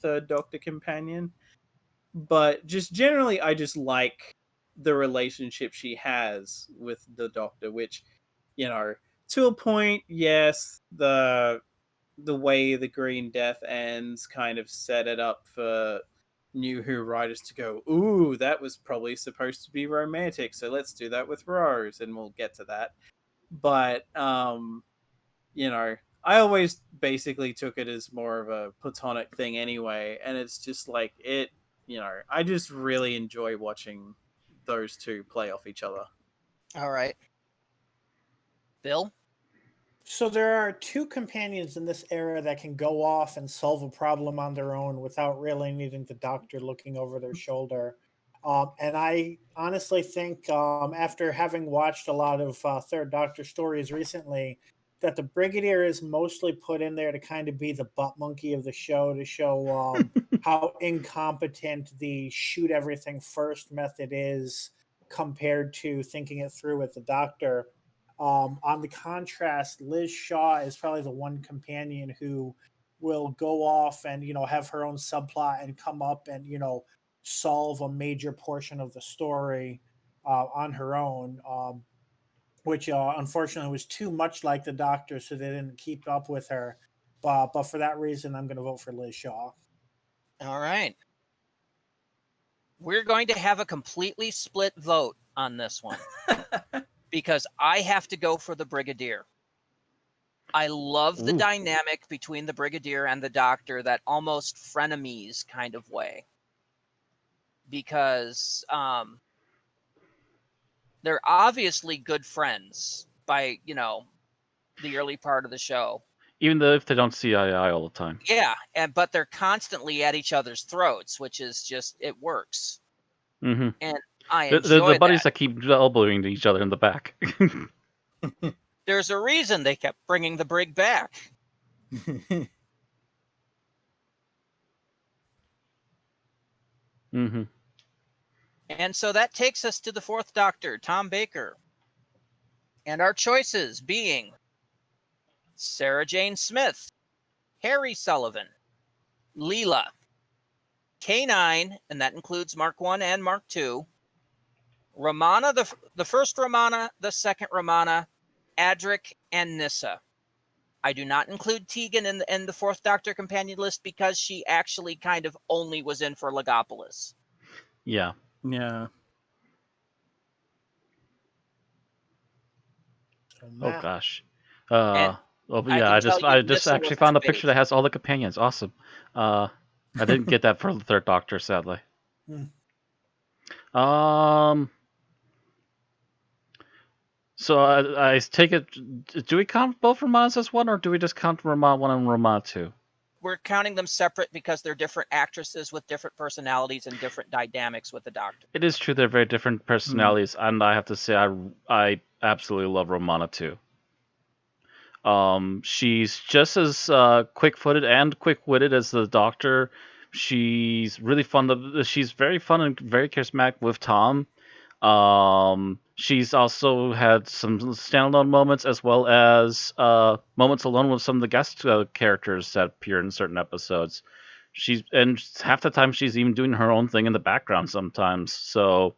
third Doctor companion, but just generally I just like the relationship she has with the Doctor, which, you know, to a point, yes, the way the Green Death ends kind of set it up for New Who writers to go, ooh, that was probably supposed to be romantic, so let's do that with Rose, and we'll get to that. But you know, I always basically took it as more of a platonic thing anyway, and it's just like it, you know, I just really enjoy watching those two play off each other. All right. Bill? So there are two companions in this era that can go off and solve a problem on their own without really needing the Doctor looking over their shoulder. And I honestly think, after having watched a lot of Third Doctor stories recently, that the Brigadier is mostly put in there to kind of be the butt monkey of the show, to show how incompetent the shoot everything first method is compared to thinking it through with the Doctor. On the contrast, Liz Shaw is probably the one companion who will go off and, you know, have her own subplot and come up and, you know, solve a major portion of the story on her own, which unfortunately was too much like the Doctor, so they didn't keep up with her. But for that reason, I'm going to vote for Liz Shaw. All right. We're going to have a completely split vote on this one. Because I have to go for the Brigadier. I love the dynamic between the Brigadier and the Doctor, that almost frenemies kind of way. Because they're obviously good friends by, you know, the early part of the show. Even though if they don't see eye to eye all the time. Yeah, but they're constantly at each other's throats, which is just, it works. Mm-hmm. And I enjoy the buddies that. that keep elbowing each other in the back. There's a reason they kept bringing the Brig back. Mm-hmm. And so that takes us to the Fourth Doctor, Tom Baker. And our choices being Sarah Jane Smith, Harry Sullivan, Leela, K9, and that includes Mark 1 and Mark 2, Romana, the first Romana, the second Romana, Adric, and Nyssa. I do not include Tegan in the Fourth Doctor companion list because she actually kind of only was in for Legopolis. Yeah. Yeah. Oh gosh. And yeah, I just Nyssa actually was found a debated. picture that has all the companions. Awesome. I didn't get that for the Third Doctor, sadly. So I take it. Do we count both Romanas as one, or do we just count Romana 1 and Romana 2? We're counting them separate because they're different actresses with different personalities and different dynamics with the Doctor. It is true they're very different personalities, and I have to say I absolutely love Romana 2. She's just as quick-footed and quick-witted as the Doctor. She's really fun. She's very fun and very charismatic with Tom. She's also had some standalone moments as well as moments alone with some of the guest characters that appear in certain episodes. And half the time she's even doing her own thing in the background sometimes. So,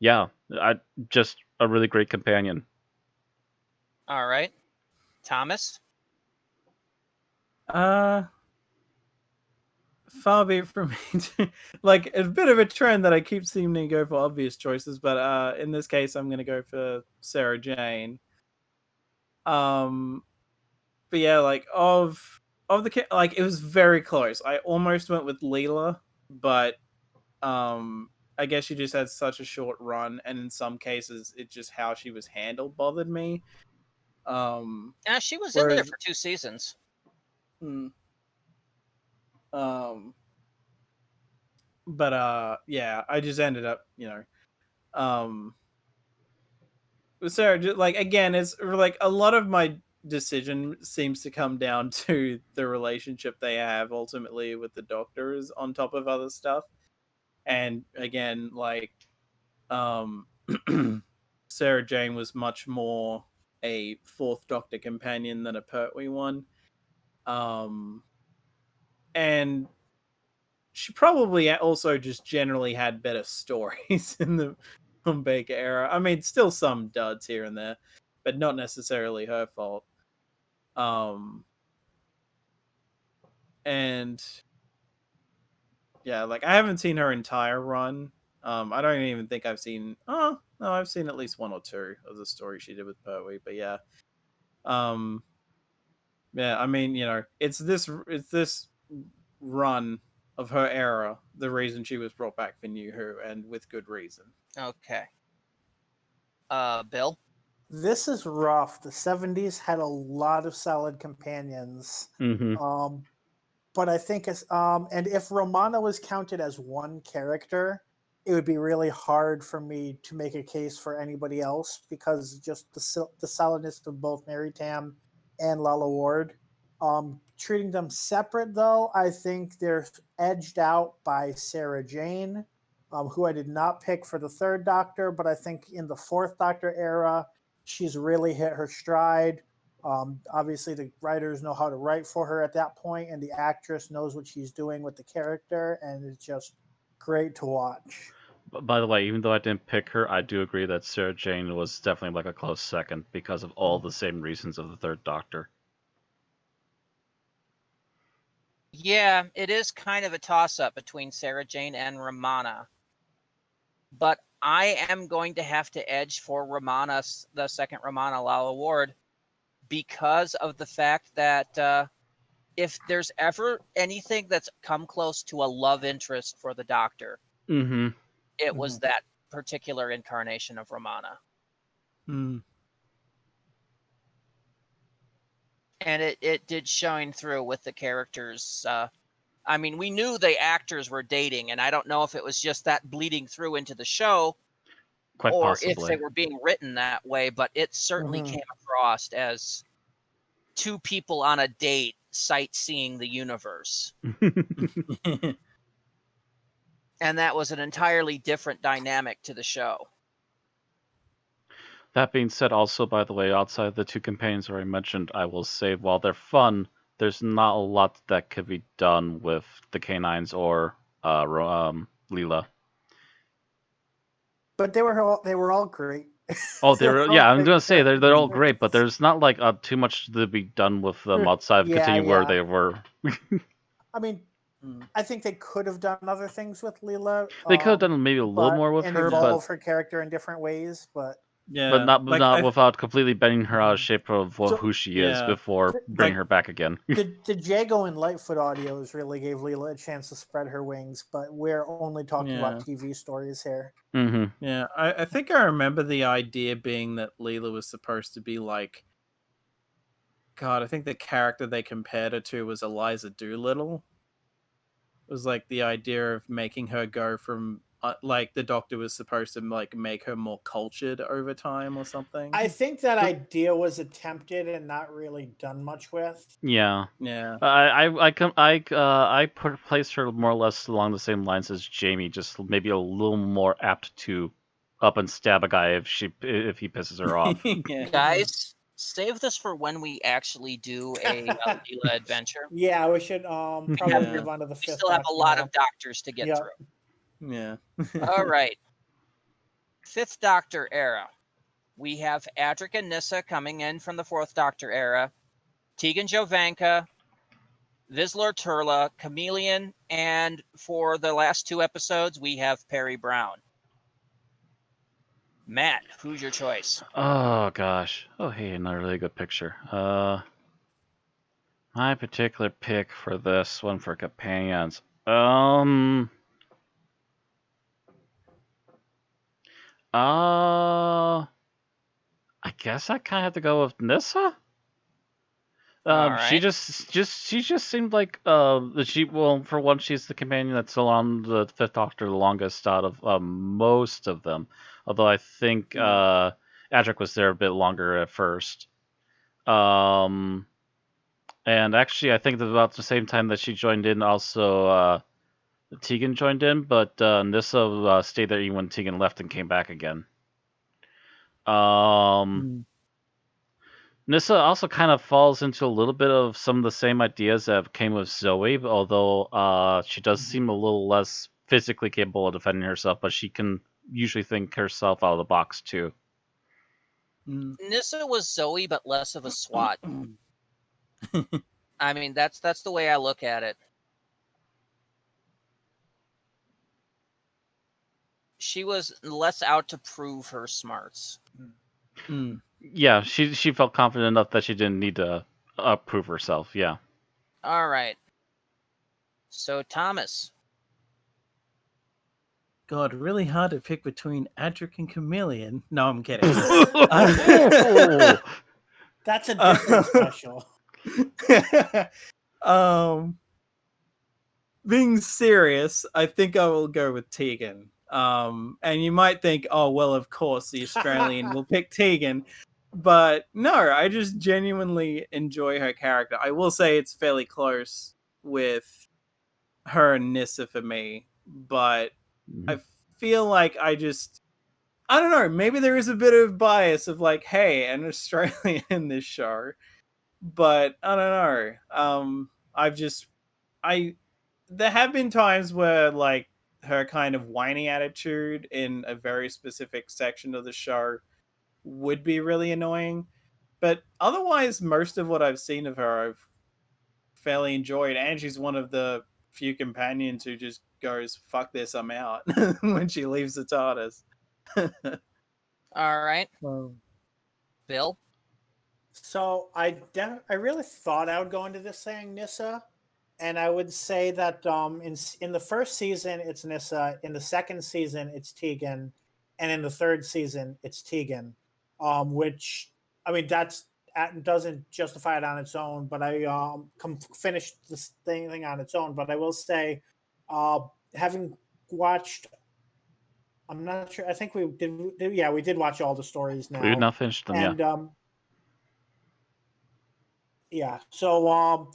yeah, just a really great companion. All right, Thomas. Far be it from me to, like, a bit of a trend that I keep seeming to go for obvious choices, but in this case I'm going to go for Sarah Jane. But yeah, like of the like, it was very close. I almost went with Leela, but I guess she just had such a short run, and in some cases it just how she was handled bothered me. Yeah, she was in there for 2 seasons. But yeah, I just ended up, you know, with Sarah, like, again, it's like a lot of my decision seems to come down to the relationship they have ultimately with the Doctors on top of other stuff. And again, like, Sarah Jane was much more a Fourth Doctor companion than a Pertwee one. And she probably also just generally had better stories in the Baker era. I mean, still some duds here and there, but not necessarily her fault. And yeah, like I haven't seen her entire run. I don't even think I've seen. Oh no, I've seen at least one or two of the stories she did with Pertwee. But yeah, yeah. I mean, it's this run of her era the reason she was brought back for New Who, and with good reason. Okay. Bill? This is rough. The 70s had a lot of solid companions. Mm-hmm. But I think it's and if Romana was counted as one character, it would be really hard for me to make a case for anybody else because just the solidness of both Mary Tam and Lala Ward. Treating them separate, though, I think they're edged out by Sarah Jane, who I did not pick for the Third Doctor, but I think in the Fourth Doctor era, she's really hit her stride. Obviously, the writers know how to write for her at that point, and the actress knows what she's doing with the character, and it's just great to watch. By the way, even though I didn't pick her, I do agree that Sarah Jane was definitely like a close second because of all the same reasons of the Third Doctor. Yeah, it is kind of a toss-up between Sarah Jane and Romana. But I am going to have to edge for Romana, the second Romana Lala Ward, because of the fact that if there's ever anything that's come close to a love interest for the Doctor, it was that particular incarnation of Romana. And it did shine through with the characters. I mean, we knew the actors were dating, and I don't know if it was just that bleeding through into the show, Quite or possibly. if they were being written that way, but it certainly came across as two people on a date sightseeing the universe. And that was an entirely different dynamic to the show. That being said, also, by the way, outside the two companions already mentioned, I will say, while they're fun, there's not a lot that could be done with the canines or Leela. But they were all great. Oh, I'm gonna say they're all great, but there's not like too much to be done with them outside of continuing where they were. I mean, I think they could have done other things with Leela. They could have done maybe a little more with and her, evolve her character in different ways, but not without completely bending her out of shape of who she is before bringing her back again. The Jago and Lightfoot audios really gave Leela a chance to spread her wings, but we're only talking about TV stories here. Yeah, I think I remember the idea being that Leela was supposed to be like, God, I think the character they compared her to was Eliza Doolittle. It was like the idea of making her go from like the Doctor was supposed to like make her more cultured over time or something. I think that idea was attempted and not really done much with. Yeah. I placed her more or less along the same lines as Jamie, just maybe a little more apt to up and stab a guy if he pisses her off. Guys, save this for when we actually do a Leela adventure. Yeah, we should probably move on to the fifth. We still have a lot of Doctors to get through. Yeah. All right. Fifth Doctor era. We have Adric and Nyssa coming in from the Fourth Doctor era. Tegan Jovanka, Vizsla Turla, Chameleon, and for the last two episodes, we have Perry Brown. Matt, who's your choice? Oh, gosh. Oh, hey, another really good picture. My particular pick for this one for companions. I guess I kind of have to go with Nyssa. She just seemed like for one, she's the companion that's still on the Fifth Doctor the longest out of most of them. Although I think Adric was there a bit longer at first. And actually, I think that about the same time that she joined in, also Tegan joined in, but Nyssa stayed there even when Tegan left and came back again. Nissa also kind of falls into a little bit of some of the same ideas that came with Zoe, although she does seem a little less physically capable of defending herself, but she can usually think herself out of the box too. Nissa was Zoe, but less of a SWAT. I mean, that's the way I look at it. She was less out to prove her smarts. Yeah, she felt confident enough that she didn't need to prove herself. Yeah. All right. So Thomas. God, really hard to pick between Adric and Chameleon. No, I'm kidding. That's a different special. Being serious, I think I will go with Tegan. And you might think, oh, well, of course, the Australian will pick Tegan. But no, I just genuinely enjoy her character. I will say it's fairly close with her and Nissa for me. But I feel like I don't know, maybe there is a bit of bias of like, hey, an Australian in this show. But I don't know. There have been times where like her kind of whiny attitude in a very specific section of the show would be really annoying. But otherwise, most of what I've seen of her, I've fairly enjoyed. And she's one of the few companions who just goes, fuck this, I'm out when she leaves the TARDIS. All right. Bill? So I really thought I would go into this saying Nissa, and I would say that in the first season it's Nissa, in the second season it's Tegan, and in the third season it's Tegan, which I mean that doesn't justify it on its own, but I finished this thing on its own. But I will say, having watched, I'm not sure. I think we did. Yeah, we did watch all the stories now. We've not finished them yet. Yeah. So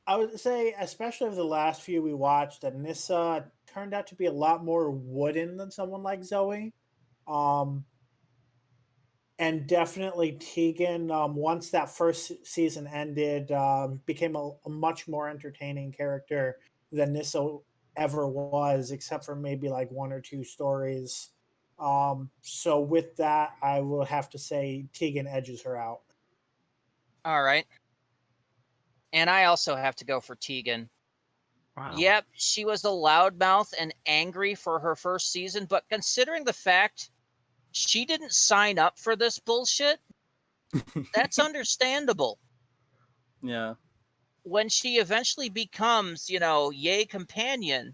I would say, especially of the last few we watched, that Nissa turned out to be a lot more wooden than someone like Zoe. And definitely Tegan, once that first season ended, became a much more entertaining character than Nissa ever was, except for maybe like one or two stories. So with that, I will have to say Tegan edges her out. All right. And I also have to go for Tegan. Wow. Yep, she was a loudmouth and angry for her first season, but considering the fact she didn't sign up for this bullshit, that's understandable. Yeah. When she eventually becomes, Yay companion,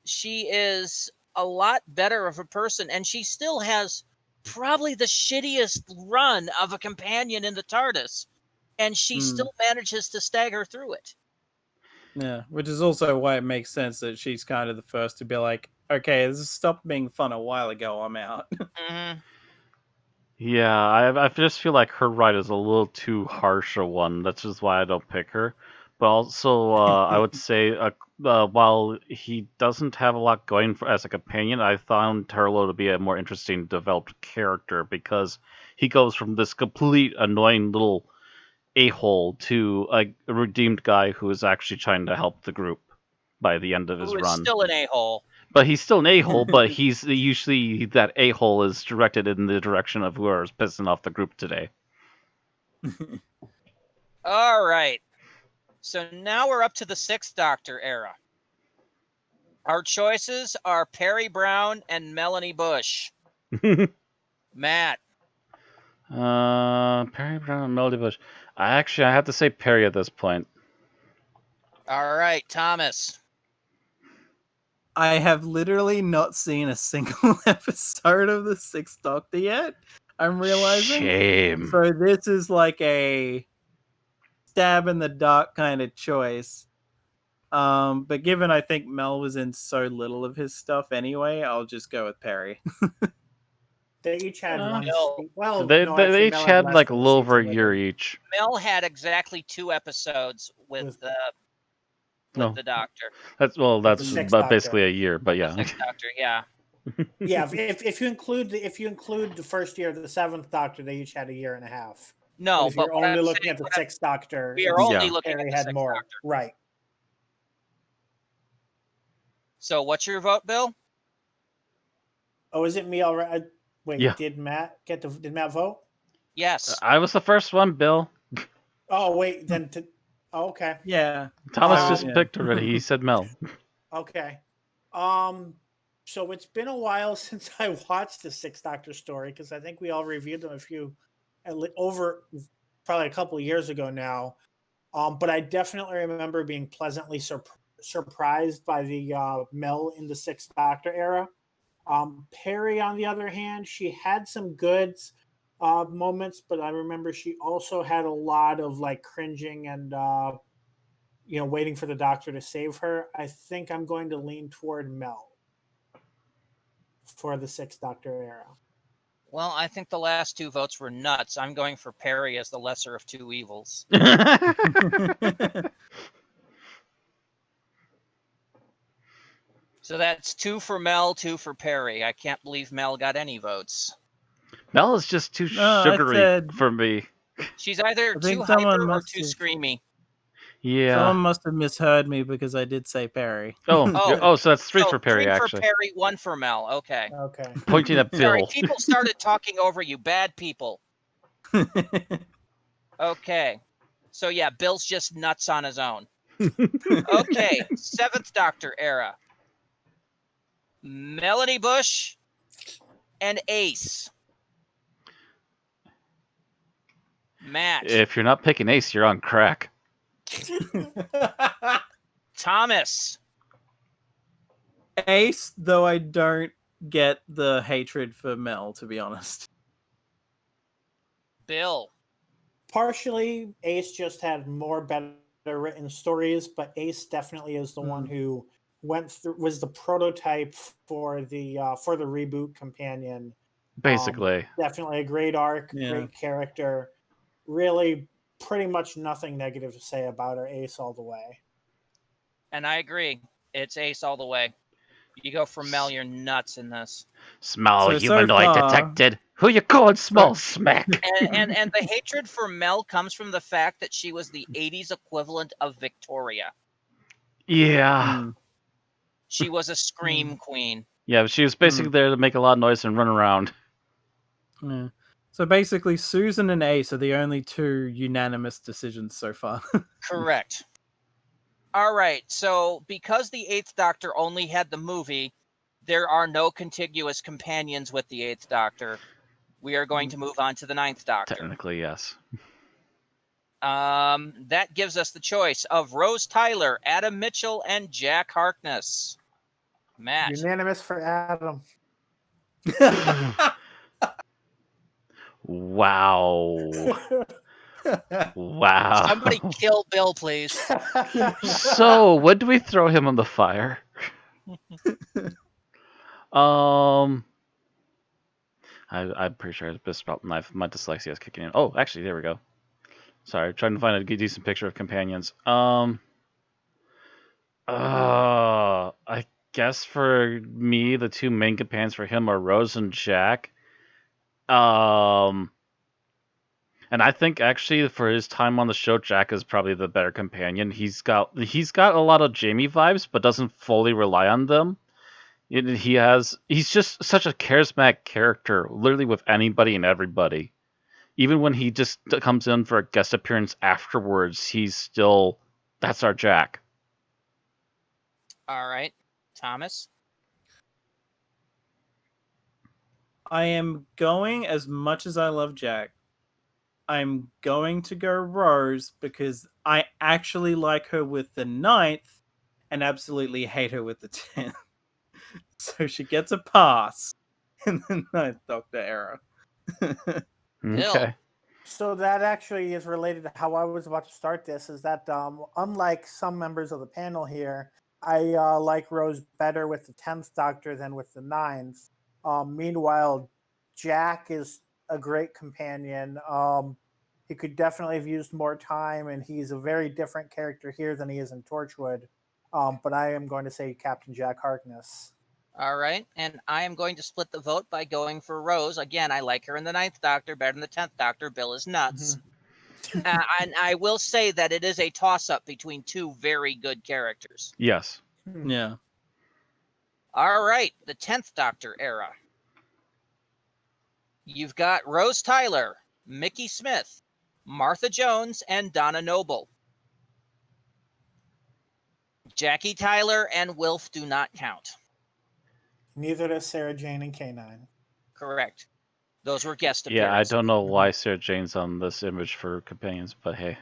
she is a lot better of a person, and she still has probably the shittiest run of a companion in the TARDIS, and she still manages to stagger through it. Yeah, which is also why it makes sense that she's kind of the first to be like, okay, this stopped being fun a while ago, I'm out. Mm-hmm. Yeah, I just feel like her ride is a little too harsh a one. That's just why I don't pick her. But also, I would say, while he doesn't have a lot going as a companion, I found Turlo to be a more interesting developed character because he goes from this complete annoying little a-hole to a redeemed guy who is actually trying to help the group by the end of his Who is run. still an a-hole. But he's still an a-hole, but he's usually that a-hole is directed in the direction of whoever's pissing off the group today. All right. So now we're up to the Sixth Doctor era. Our choices are Perry Brown and Melanie Bush. Matt. Perry Brown and Melody Bush. I have to say Perry at this point. All right, Thomas. I have literally not seen a single episode of the Sixth Doctor yet, I'm realizing. Shame. So this is like a stab in the dark kind of choice. But given I think Mel was in so little of his stuff anyway, I'll just go with Perry. They each had one. Well, they each had like a little over a year each. Mel had exactly 2 episodes with the Doctor. That's basically a year, but yeah. The Sixth Doctor, yeah. Yeah, if you include the first year of the Seventh Doctor, they each had a year and a half. No, if you're but what only I'm looking saying, at the Sixth Doctor, we are it's- only Yeah. looking Perry at the had Sixth more. Doctor. Right. So what's your vote, Bill? Oh, is it me already? Wait, Yeah. did Matt vote? Yes. I was the first one, Bill. Oh, wait, then okay. Yeah. Thomas Um, just picked already. He said Mel. Okay. So it's been a while since I watched the Sixth Doctor story because I think we all reviewed them over probably a couple of years ago now. But I definitely remember being pleasantly surprised by the Mel in the Sixth Doctor era. Perry, on the other hand, she had some good moments, but I remember she also had a lot of like cringing and waiting for the Doctor to save her. I think I'm going to lean toward Mel for the Sixth Doctor era. Well, I think the last two votes were nuts. I'm going for Perry as the lesser of two evils. So that's 2 for Mel, 2 for Perry. I can't believe Mel got any votes. Mel is just too No, I sugary said- for me. She's either I think too someone hyper or must too have- screamy. Yeah. Someone must have misheard me because I did say Perry. Oh, so that's 3 So for Perry, 3 actually. for Perry, 1 for Mel. Okay. Okay. Pointing at Sorry, Bill. people started talking over you. Bad people. Okay. So yeah, Bill's just nuts on his own. Okay, Seventh Doctor era. Melanie Bush and Ace. Matt. If you're not picking Ace, you're on crack. Thomas. Ace, though I don't get the hatred for Mel, to be honest. Bill. Partially, Ace just had more better written stories, but Ace definitely is the one who was the prototype for the reboot companion. Basically. Definitely a great arc, Yeah. great character. Really, pretty much nothing negative to say about her. Ace all the way. And I agree. It's Ace all the way. You go for Mel, you're nuts in this. Small So humanoid far- detected. Who you calling small smack? And the hatred for Mel comes from the fact that she was the 80s equivalent of Victoria. Yeah. She was a scream queen. Yeah, but she was basically there to make a lot of noise and run around. Yeah. So basically, Susan and Ace are the only two unanimous decisions so far. Correct. All right, so because the Eighth Doctor only had the movie, there are no contiguous companions with the Eighth Doctor. We are going to move on to the Ninth Doctor. Technically, yes. That gives us the choice of Rose Tyler, Adam Mitchell, and Jack Harkness. Matt. Unanimous for Adam. Wow. Wow. Somebody kill Bill, please. So, when do we throw him on the fire? I'm pretty sure it's about my dyslexia is kicking in. Oh, actually, there we go. Sorry, trying to find a decent picture of companions. I guess for me, the two main companions for him are Rose and Jack. And I think actually for his time on the show, Jack is probably the better companion. He's got a lot of Jamie vibes, but doesn't fully rely on them. He's just such a charismatic character, literally with anybody and everybody. Even when he just comes in for a guest appearance afterwards, that's our Jack. All right, Thomas. I am going, as much as I love Jack, I'm going to go Rose because I actually like her with the 9th and absolutely hate her with the 10th. So she gets a pass in the 9th Doctor era. Okay. So that actually is related to how I was about to start this, is that unlike some members of the panel here, I like Rose better with the 10th Doctor than with the 9th. Meanwhile, Jack is a great companion. He could definitely have used more time, and he's a very different character here than he is in Torchwood. But I am going to say Captain Jack Harkness. All right, and I am going to split the vote by going for Rose. Again, I like her in the Ninth Doctor better than the 10th Doctor. Bill is nuts. And I will say that it is a toss-up between two very good characters. Yes. Yeah. All right, the 10th Doctor era. You've got Rose Tyler, Mickey Smith, Martha Jones, and Donna Noble. Jackie Tyler and Wilf do not count. Neither does Sarah Jane and K9. Correct. Those were guest appearances. Yeah, I don't know why Sarah Jane's on this image for companions, but hey.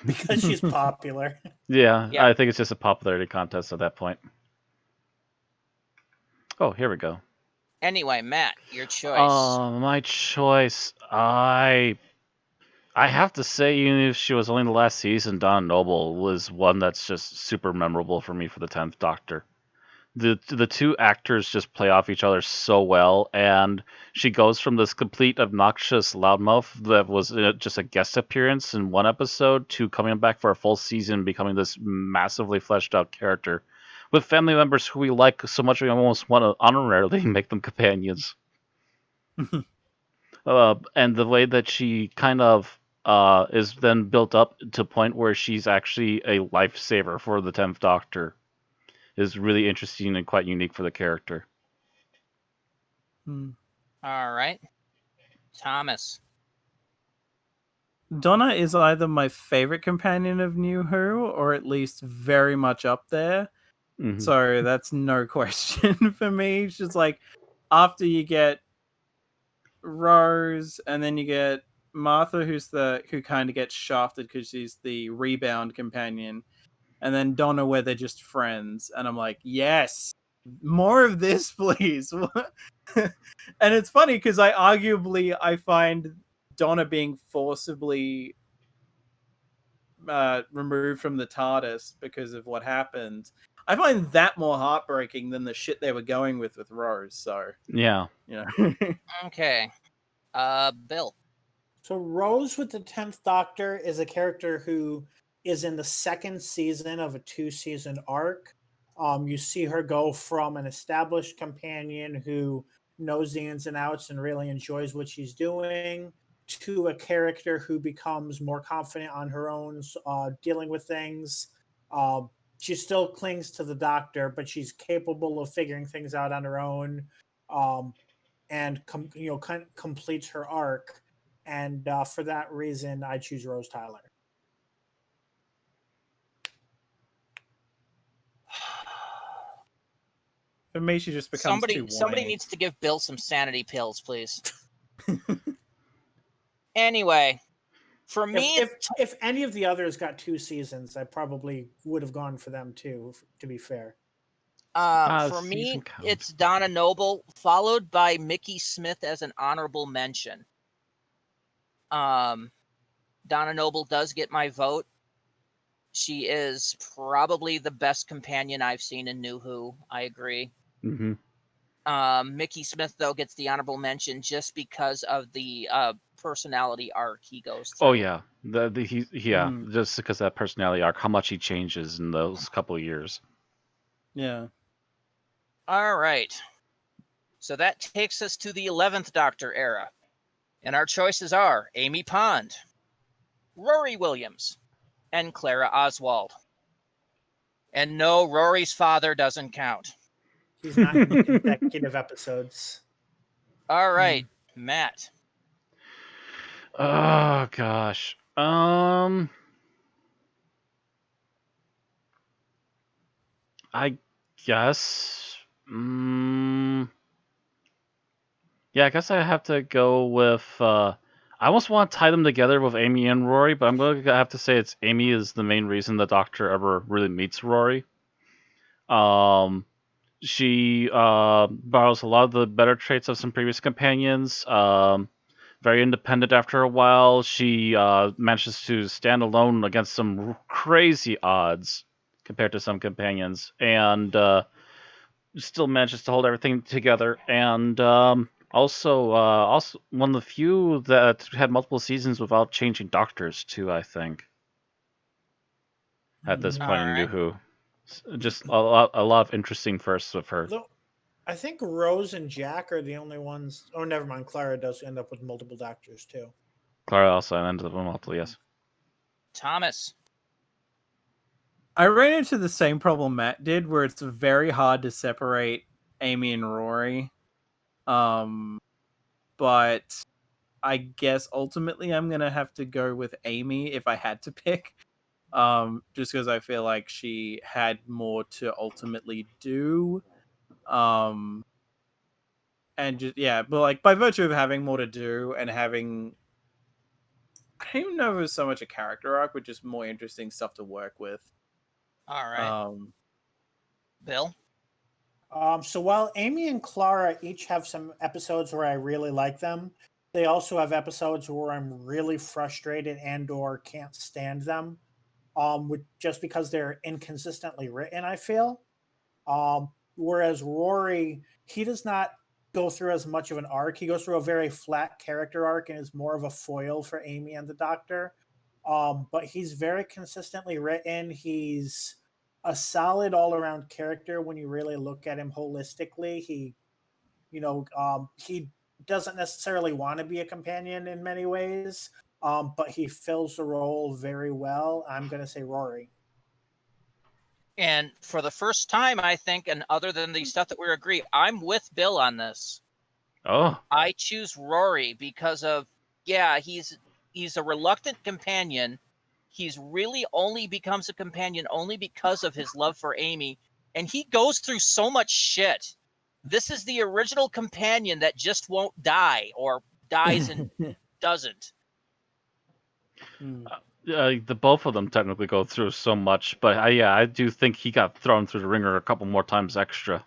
Because she's popular. Yeah, Yeah. I think it's just a popularity contest at that point. Oh, here we go. Anyway, Matt, your choice. My choice. I have to say, even if she was only in the last season, Donna Noble was one that's just super memorable for me for the 10th Doctor. The two actors just play off each other so well, and she goes from this complete obnoxious loudmouth that was just a guest appearance in one episode to coming back for a full season, becoming this massively fleshed out character with family members who we like so much we almost want to honorarily make them companions. And the way that she kind of is then built up to a point where she's actually a lifesaver for the 10th Doctor is really interesting and quite unique for the character. All right. Thomas. Donna is either my favorite companion of New Who, or at least very much up there. Mhm. So that's no question for me. She's like, after you get Rose, and then you get Martha, who kind of gets shafted because she's the rebound companion, and then Donna, where they're just friends. And I'm like, yes, more of this, please. And it's funny because I find Donna being forcibly removed from the TARDIS because of what happened. I find that more heartbreaking than the shit they were going with Rose. So Yeah. you know. Okay. Bill. So Rose with the 10th Doctor is a character who is in the second season of a 2-season arc. You see her go from an established companion who knows the ins and outs and really enjoys what she's doing to a character who becomes more confident on her own, dealing with things. She still clings to the Doctor, but she's capable of figuring things out on her own, and completes her arc. And for that reason, I choose Rose Tyler. For me, she just becomes too somebody whiny. needs to give Bill some sanity pills, please. Anyway, for me, if any of the others got 2 seasons, I probably would have gone for them too. To be fair, for me, it's Donna Noble, followed by Mickey Smith as an honorable mention. Donna Noble does get my vote. She is probably the best companion I've seen in New Who. I agree. Mm-hmm. Mickey Smith, though, gets the honorable mention just because of the personality arc he goes through. Oh yeah, just because of that personality arc, how much he changes in those couple of years. Yeah. All right. So that takes us to the 11th Doctor era. And our choices are Amy Pond, Rory Williams, and Clara Oswald. And no, Rory's father doesn't count. He's not in the consecutive episodes. All right, Matt. Oh gosh. I guess. Yeah, I guess I have to go with. I almost want to tie them together with Amy and Rory, but I'm going to have to say it's Amy is the main reason the Doctor ever really meets Rory. She borrows a lot of the better traits of some previous companions. Very independent after a while. She manages to stand alone against some crazy odds compared to some companions, and still manages to hold everything together. And also one of the few that had multiple seasons without changing doctors too, I think. At this point in New Who, just a lot of interesting firsts with her. I think Rose and Jack are the only ones. Oh, never mind. Clara does end up with multiple doctors too. Clara also ended up with multiple, yes. Thomas. I ran into the same problem Matt did, where it's very hard to separate Amy and Rory. But I guess ultimately I'm gonna have to go with Amy if I had to pick. Just because I feel like she had more to ultimately do. And just but like by virtue of having more to do and having, I don't even know if it was so much a character arc, but just more interesting stuff to work with. All right. Bill? So while Amy and Clara each have some episodes where I really like them, they also have episodes where I'm really frustrated and or can't stand them. Just because they're inconsistently written, I feel. Whereas Rory, he does not go through as much of an arc. He goes through a very flat character arc and is more of a foil for Amy and the Doctor. But he's very consistently written. He's a solid all-around character when you really look at him holistically. He doesn't necessarily want to be a companion in many ways, but he fills the role very well. I'm going to say Rory. And for the first time, I think, and other than the stuff that we agree, I'm with Bill on this. Oh. I choose Rory because of, he's a reluctant companion. He's really only becomes a companion only because of his love for Amy. And he goes through so much shit. This is the original companion that just won't die or dies and doesn't. The both of them technically go through so much, but I do think he got thrown through the ringer a couple more times extra.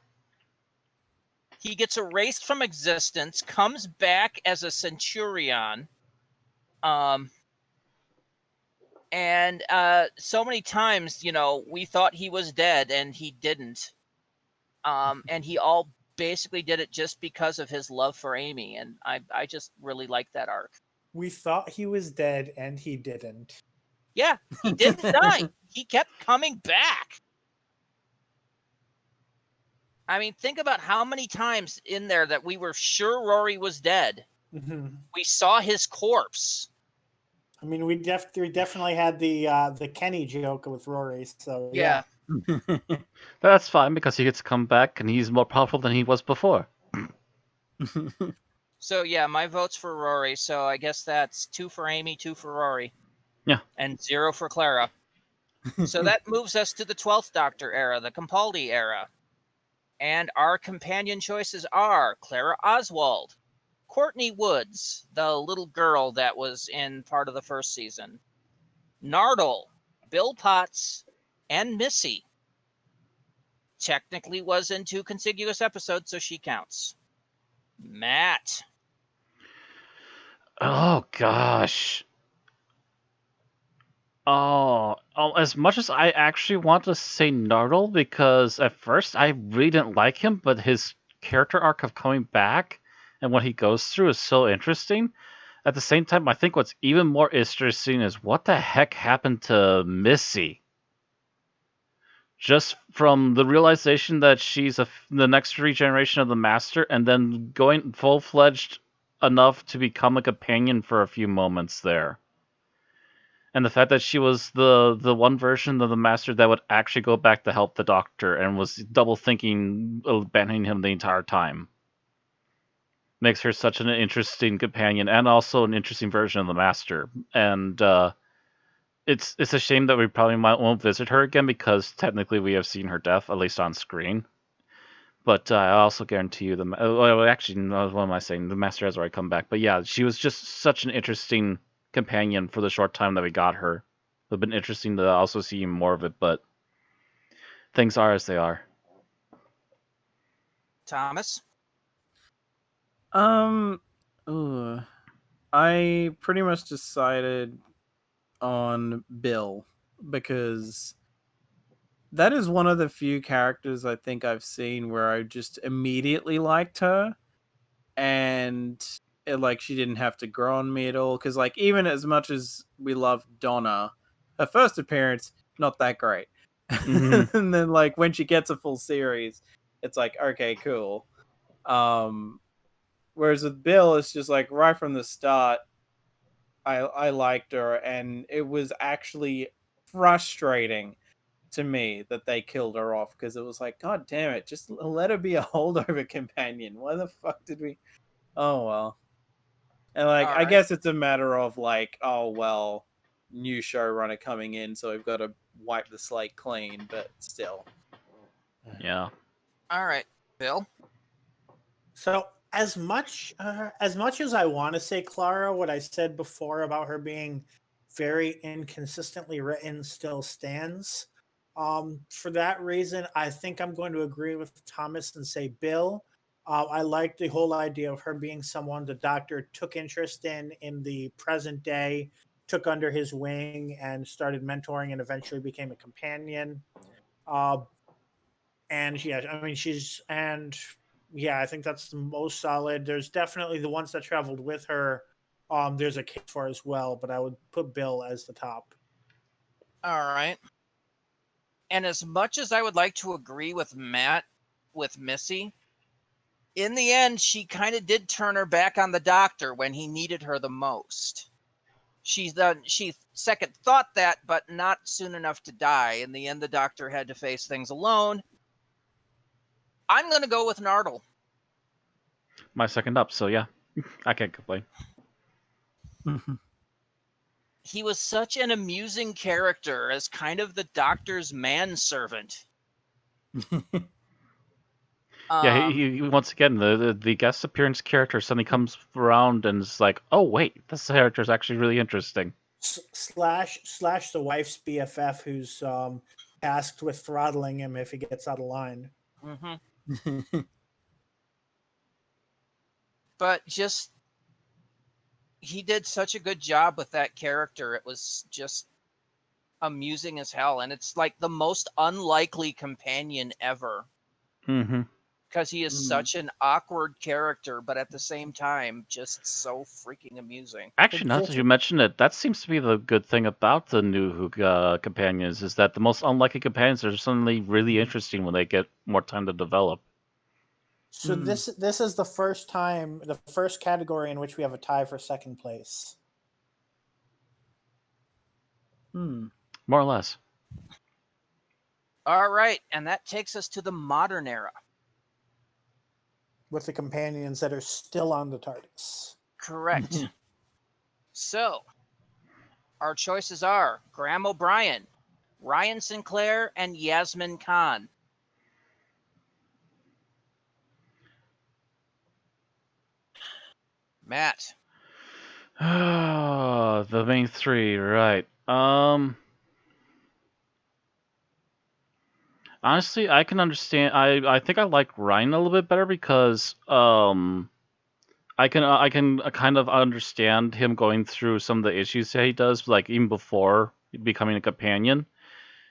He gets erased from existence, comes back as a centurion, and so many times, we thought he was dead and he didn't, and he all basically did it just because of his love for Amy, and I just really like that arc. We thought he was dead and he didn't. Yeah, he didn't die. He kept coming back. I mean, think about how many times in there that we were sure Rory was dead. Mm-hmm. We saw his corpse. I mean, we definitely had the Kenny joke with Rory. So yeah. That's fine because he gets to come back and he's more powerful than he was before. So yeah, my vote's for Rory. So I guess that's 2 for Amy, 2 for Rory. Yeah. And 0 for Clara. So that moves us to the 12th Doctor era, the Capaldi era. And our companion choices are Clara Oswald, Courtney Woods, the little girl that was in part of the first season, Nardole, Bill Potts, and Missy. Technically was in 2 contiguous episodes, so she counts. Matt. Oh, gosh. Oh, as much as I actually want to say Nardole, because at first I really didn't like him, but his character arc of coming back and what he goes through is so interesting. At the same time, I think what's even more interesting is what the heck happened to Missy. Just from the realization that she's the next regeneration of the Master, and then going full-fledged enough to become a companion for a few moments there. And the fact that she was the one version of the Master that would actually go back to help the Doctor and was double thinking abandoning him the entire time. Makes her such an interesting companion and also an interesting version of the Master. And it's a shame that we probably won't visit her again because technically we have seen her death, at least on screen. But I also guarantee you actually, no, what am I saying? The Master has already come back. But yeah, she was just such an interesting companion for the short time that we got her. It would have been interesting to also see more of it, but things are as they are. Thomas? I pretty much decided on Bill because that is one of the few characters I think I've seen where I just immediately liked her, and she didn't have to grow on me at all. Because even as much as we love Donna, her first appearance not that great, Mm-hmm. and then when she gets a full series, it's like, okay, cool. Whereas with Bill, it's just like right from the start, I liked her, and it was actually frustrating to me that they killed her off, because it was like, God damn it, just let her be a holdover companion. Why the fuck did we? Oh well. And like, All I right. guess it's a matter of like, oh well, new showrunner coming in, so we've got to wipe the slate clean. But still, Yeah. All right, Bill. So as much as I want to say Clara, what I said before about her being very inconsistently written still stands. For that reason, I think I'm going to agree with Thomas and say Bill. I like the whole idea of her being someone the doctor took interest in the present day, took under his wing, and started mentoring, and eventually became a companion. Uh, and yeah, I mean she's and yeah, I think that's the most solid. There's definitely the ones that traveled with her. There's a case for as well, but I would put Bill as the top. All right. And as much as I would like to agree with Matt with Missy, in the end, she kind of did turn her back on the doctor when he needed her the most. She second thought that, but not soon enough to die. In the end, the doctor had to face things alone. I'm going to go with Nardle. My second up, so yeah. I can't complain. He was such an amusing character as kind of the doctor's manservant. Yeah, he once again, the guest appearance character suddenly comes around and is like, oh wait, this character is actually really interesting. Slash the wife's BFF who's tasked with throttling him if he gets out of line. Mm-hmm. But just he did such a good job with that character. It was just amusing as hell, and it's like the most unlikely companion ever. Mm-hmm. Because he is such an awkward character, but at the same time, just so freaking amusing. Actually, now that you mention it, that seems to be the good thing about the new companions, is that the most unlikely companions are suddenly really interesting when they get more time to develop. So this is the first category in which we have a tie for second place. More or less. All right, and that takes us to the modern era. With the companions that are still on the TARDIS. Correct. So, our choices are Graham O'Brien, Ryan Sinclair, and Yasmin Khan. Matt. The main three, right. Honestly, I can understand. I think I like Ryan a little bit better because I can kind of understand him going through some of the issues that he does, like even before becoming a companion,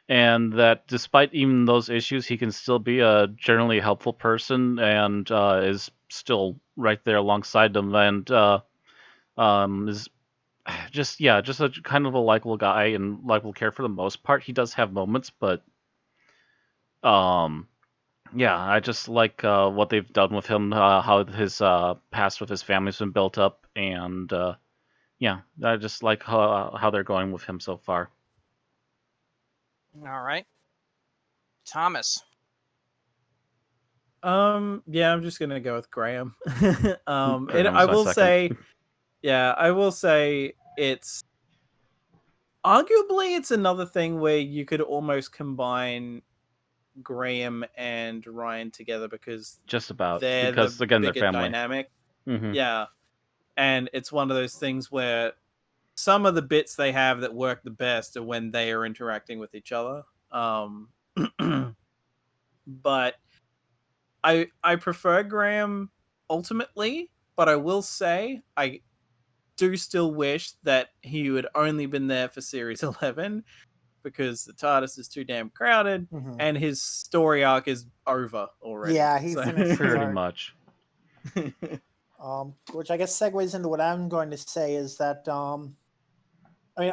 and that despite even those issues, he can still be a generally helpful person and is still right there alongside them, and is just a kind of a likable guy and likable character for the most part. He does have moments, but yeah, I just like what they've done with him, how his past with his family's been built up, and yeah, I just like how they're going with him so far. All right. Thomas. Yeah, I'm just gonna go with Graham. Graham's I my will second. say, yeah, I will say it's arguably it's another thing where you could almost combine Graham and Ryan together, because Just about, they're because the again, they're bigger family. dynamic. Mm-hmm. Yeah, and it's one of those things where some of the bits they have that work the best are when they are interacting with each other. But I prefer Graham ultimately, but I will say I do still wish that he would only been there for series 11, because the TARDIS is too damn crowded and his story arc is over already. Yeah, he finished his Pretty arc. much. Which I guess segues into what I'm going to say is that I mean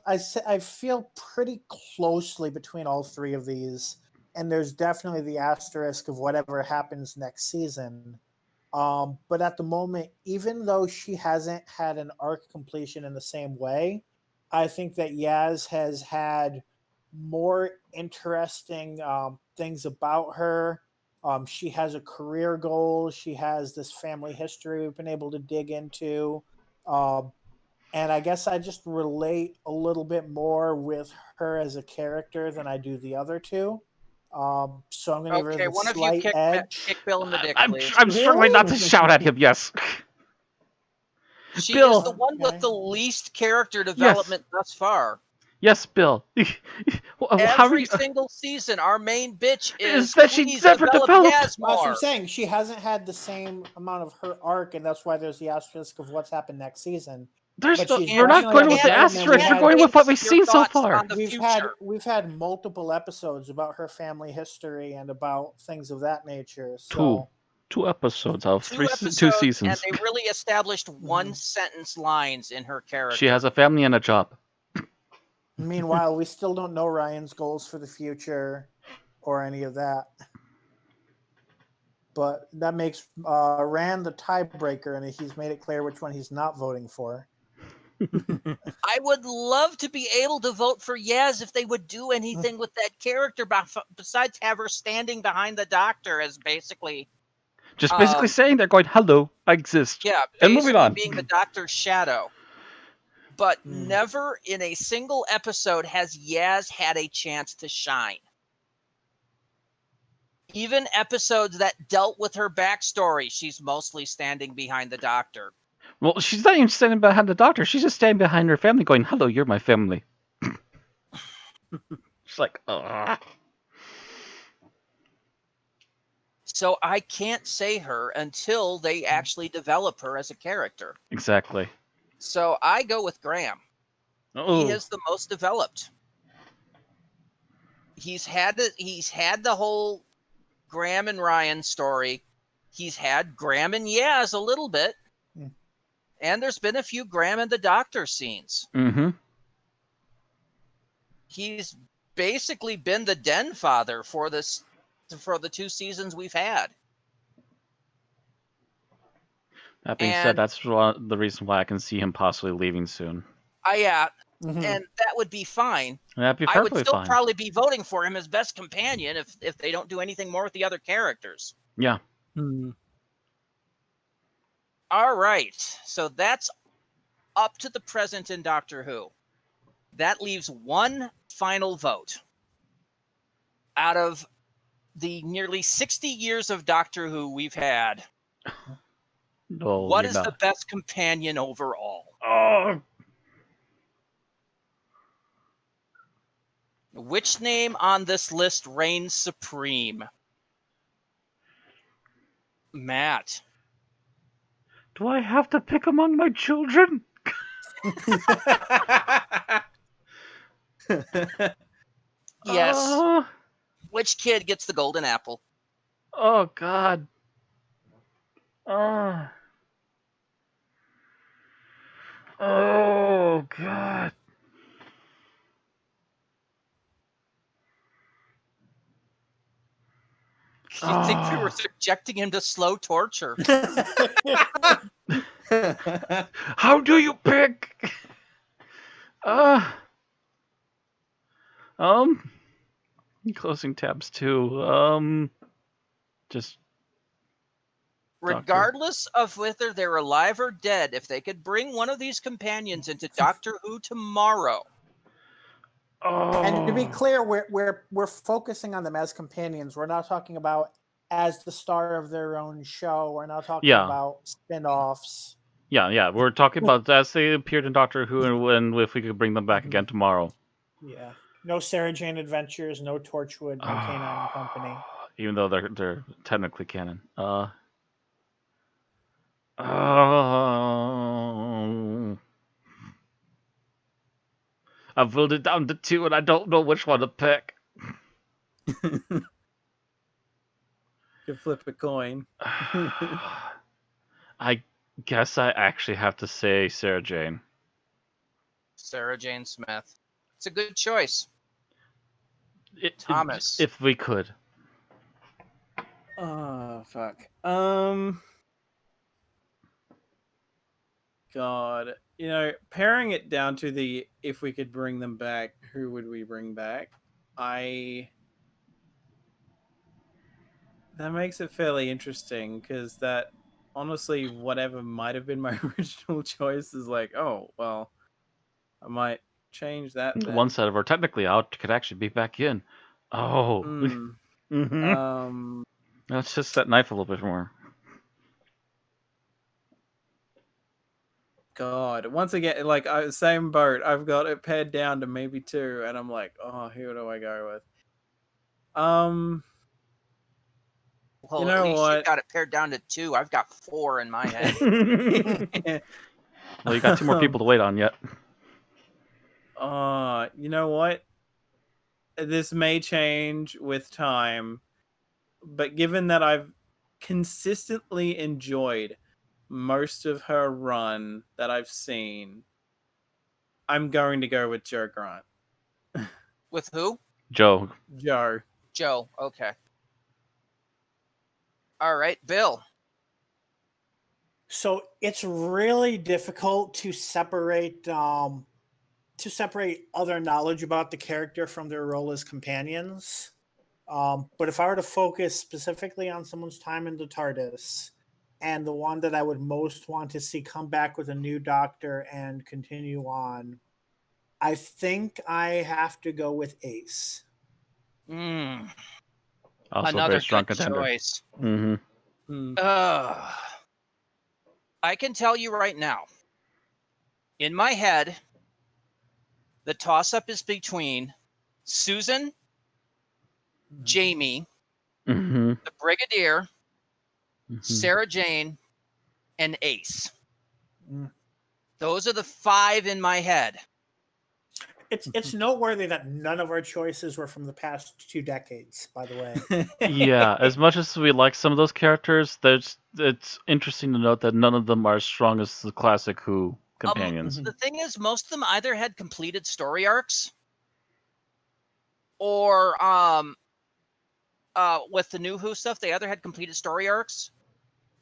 I feel pretty closely between all three of these. and there's definitely the asterisk of whatever happens next season. But at the moment, even though she hasn't had an arc completion in the same way, I think that Yaz has had more interesting things about her. She has a career goal. She has this family history we've been able to dig into. Um, and I guess I just relate a little bit more with her as a character than I do the other two. So I'm going to give her Okay, the one of you slight edge. kick Bill in the dick, I'm please. I'm struggling not to shout at him. Yes, She Bill. is the one with Okay. the least character development thus far. yes, Bill. How are Every you? single season, our main bitch Is is that she please never develop developed? Yaz That's what more. I'm saying. She hasn't had the same amount of her arc, and that's why there's the asterisk of what's happened next season. But she's We're not definitely going had with the development. We asterisk. We're had going with what we've base your seen so thoughts far. on the future. we've had multiple episodes about her family history and about things of that nature. So Two episodes of Two two episodes, seasons. and they really established one sentence lines in her character. She has a family and a job. meanwhile, we still don't know Ryan's goals for the future or any of that. But that makes Rand the tiebreaker, and he's made it clear which one he's not voting for. I would love to be able to vote for Yaz if they would do anything with that character besides have her standing behind the doctor as basically Just basically saying they're going, hello, I exist. yeah, And moving on. being the doctor's shadow. But never in a single episode has Yaz had a chance to shine. Even episodes that dealt with her backstory, she's mostly standing behind the doctor. Well, she's not even standing behind the doctor. She's just standing behind her family going, hello, you're my family. She's like, ugh. So I can't say her until they actually develop her as a character. Exactly. So I go with Graham. Oh. He is the most developed. He's had the whole Graham and Ryan story. He's had Graham and Yaz a little bit. And there's been a few Graham and the Doctor scenes. Mm-hmm. He's basically been the den father for the 2 seasons we've had. That being said, that's the reason why I can see him possibly leaving soon. And that would be fine. That'd be I would perfectly still fine. probably be voting for him as best companion if they don't do anything more with the other characters. Yeah. All right. So that's up to the present in Doctor Who. That leaves one final vote. Out of the nearly 60 years of Doctor Who we've had, what is the best companion overall? Oh. Which name on this list reigns supreme? Matt. Do I have to pick among my children? Yes. Which kid gets the golden apple? Oh, God. Oh, God. You think we were subjecting him to slow torture? How do you pick? Closing tabs too. Just regardless of whether they're alive or dead, if they could bring one of these companions into Doctor Who tomorrow. And to be clear, we're focusing on them as companions. We're not talking about as the star of their own show. We're not talking about spin-offs. Yeah. We're talking about as they appeared in Doctor Who and if we could bring them back again tomorrow. Yeah. No Sarah Jane Adventures, no Torchwood, no K9 and Company. Even though they're technically canon. I've whittled it down to 2 and I don't know which one to pick. You flip a coin. I guess I actually have to say Sarah Jane. Sarah Jane Smith. It's a good choice. Thomas. If we could. Oh, fuck. God. Paring it down to the if we could bring them back, who would we bring back? That makes it fairly interesting, because that, honestly, whatever might have been my original choice is like, oh, well, I might change that then. One side of her technically out could actually be back in. Oh. Hmm. Let's just set knife a little bit more. God, once again, like, same boat. I've got it pared down to maybe 2, and I'm like, oh, who do I go with? Well, You at know least what? you've got it pared down to 2. I've got 4 in my head. Well, you got 2 more people to wait on yet. You know what? This may change with time, but given that I've consistently enjoyed most of her run that I've seen, I'm going to go with Joe Grant. With who? Joe. Joe. Joe. Okay. All right, Bill. So it's really difficult to separate other knowledge about the character from their role as companions. But if I were to focus specifically on someone's time in the TARDIS, and the one that I would most want to see come back with a new Doctor and continue on, I think I have to go with Ace. Also Another very strong good contender. choice. Mm-hmm. I can tell you right now, in my head, the toss-up is between Susan, Jamie, Mm-hmm. the Brigadier, Mm-hmm. Sarah Jane, and Ace. Mm. Those are the 5 in my head. It's noteworthy that none of our choices were from the past 2 decades, by the way. Yeah, as much as we like some of those characters, it's interesting to note that none of them are as strong as the classic Who companions. The thing is, most of them either had completed story arcs, or with the new Who stuff, they either had completed story arcs,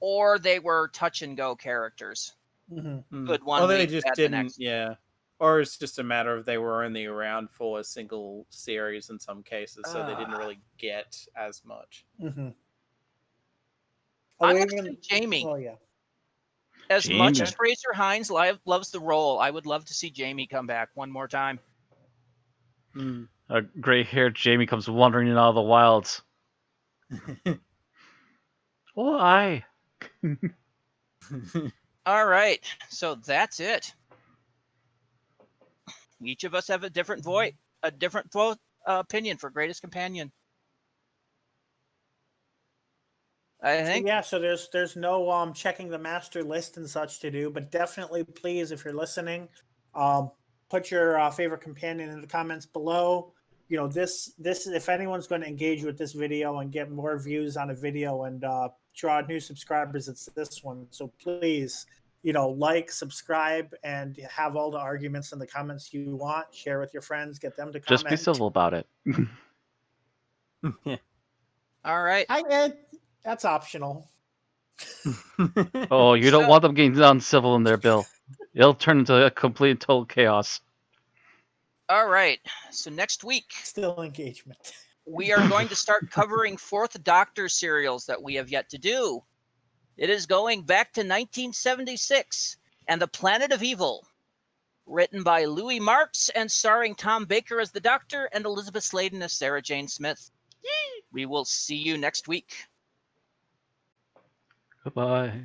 or they were touch and go characters. Good one. Or they week, just bad the didn't, next. yeah. Or it's just a matter of they were only around for a single series in some cases, so they didn't really get as much. I'm going to say Jamie. Oh, yeah. As Jamie. much as Fraser Hines loves the role, I would love to see Jamie come back one more time. A gray-haired Jamie comes wandering in out of the wilds. Why? All right, so that's it. Each of us have a different opinion for greatest companion. I think. So there's no checking the master list and such to do, but definitely, please, if you're listening, put your favorite companion in the comments below. This if anyone's going to engage with this video and get more views on a video and draw new subscribers, it's this one. So please, like, subscribe, and have all the arguments in the comments you want. Share with your friends, get them to comment. Just be civil about it. Yeah. All right. That's optional. Oh, you don't want them getting uncivil in there, Bill. It'll turn into a complete and total chaos. All right. So next week, still engagement. We are going to start covering 4th Doctor serials that we have yet to do. It is going back to 1976 and The Planet of Evil, written by Louis Marks and starring Tom Baker as the Doctor and Elizabeth Sladen as Sarah Jane Smith. We will see you next week. Goodbye.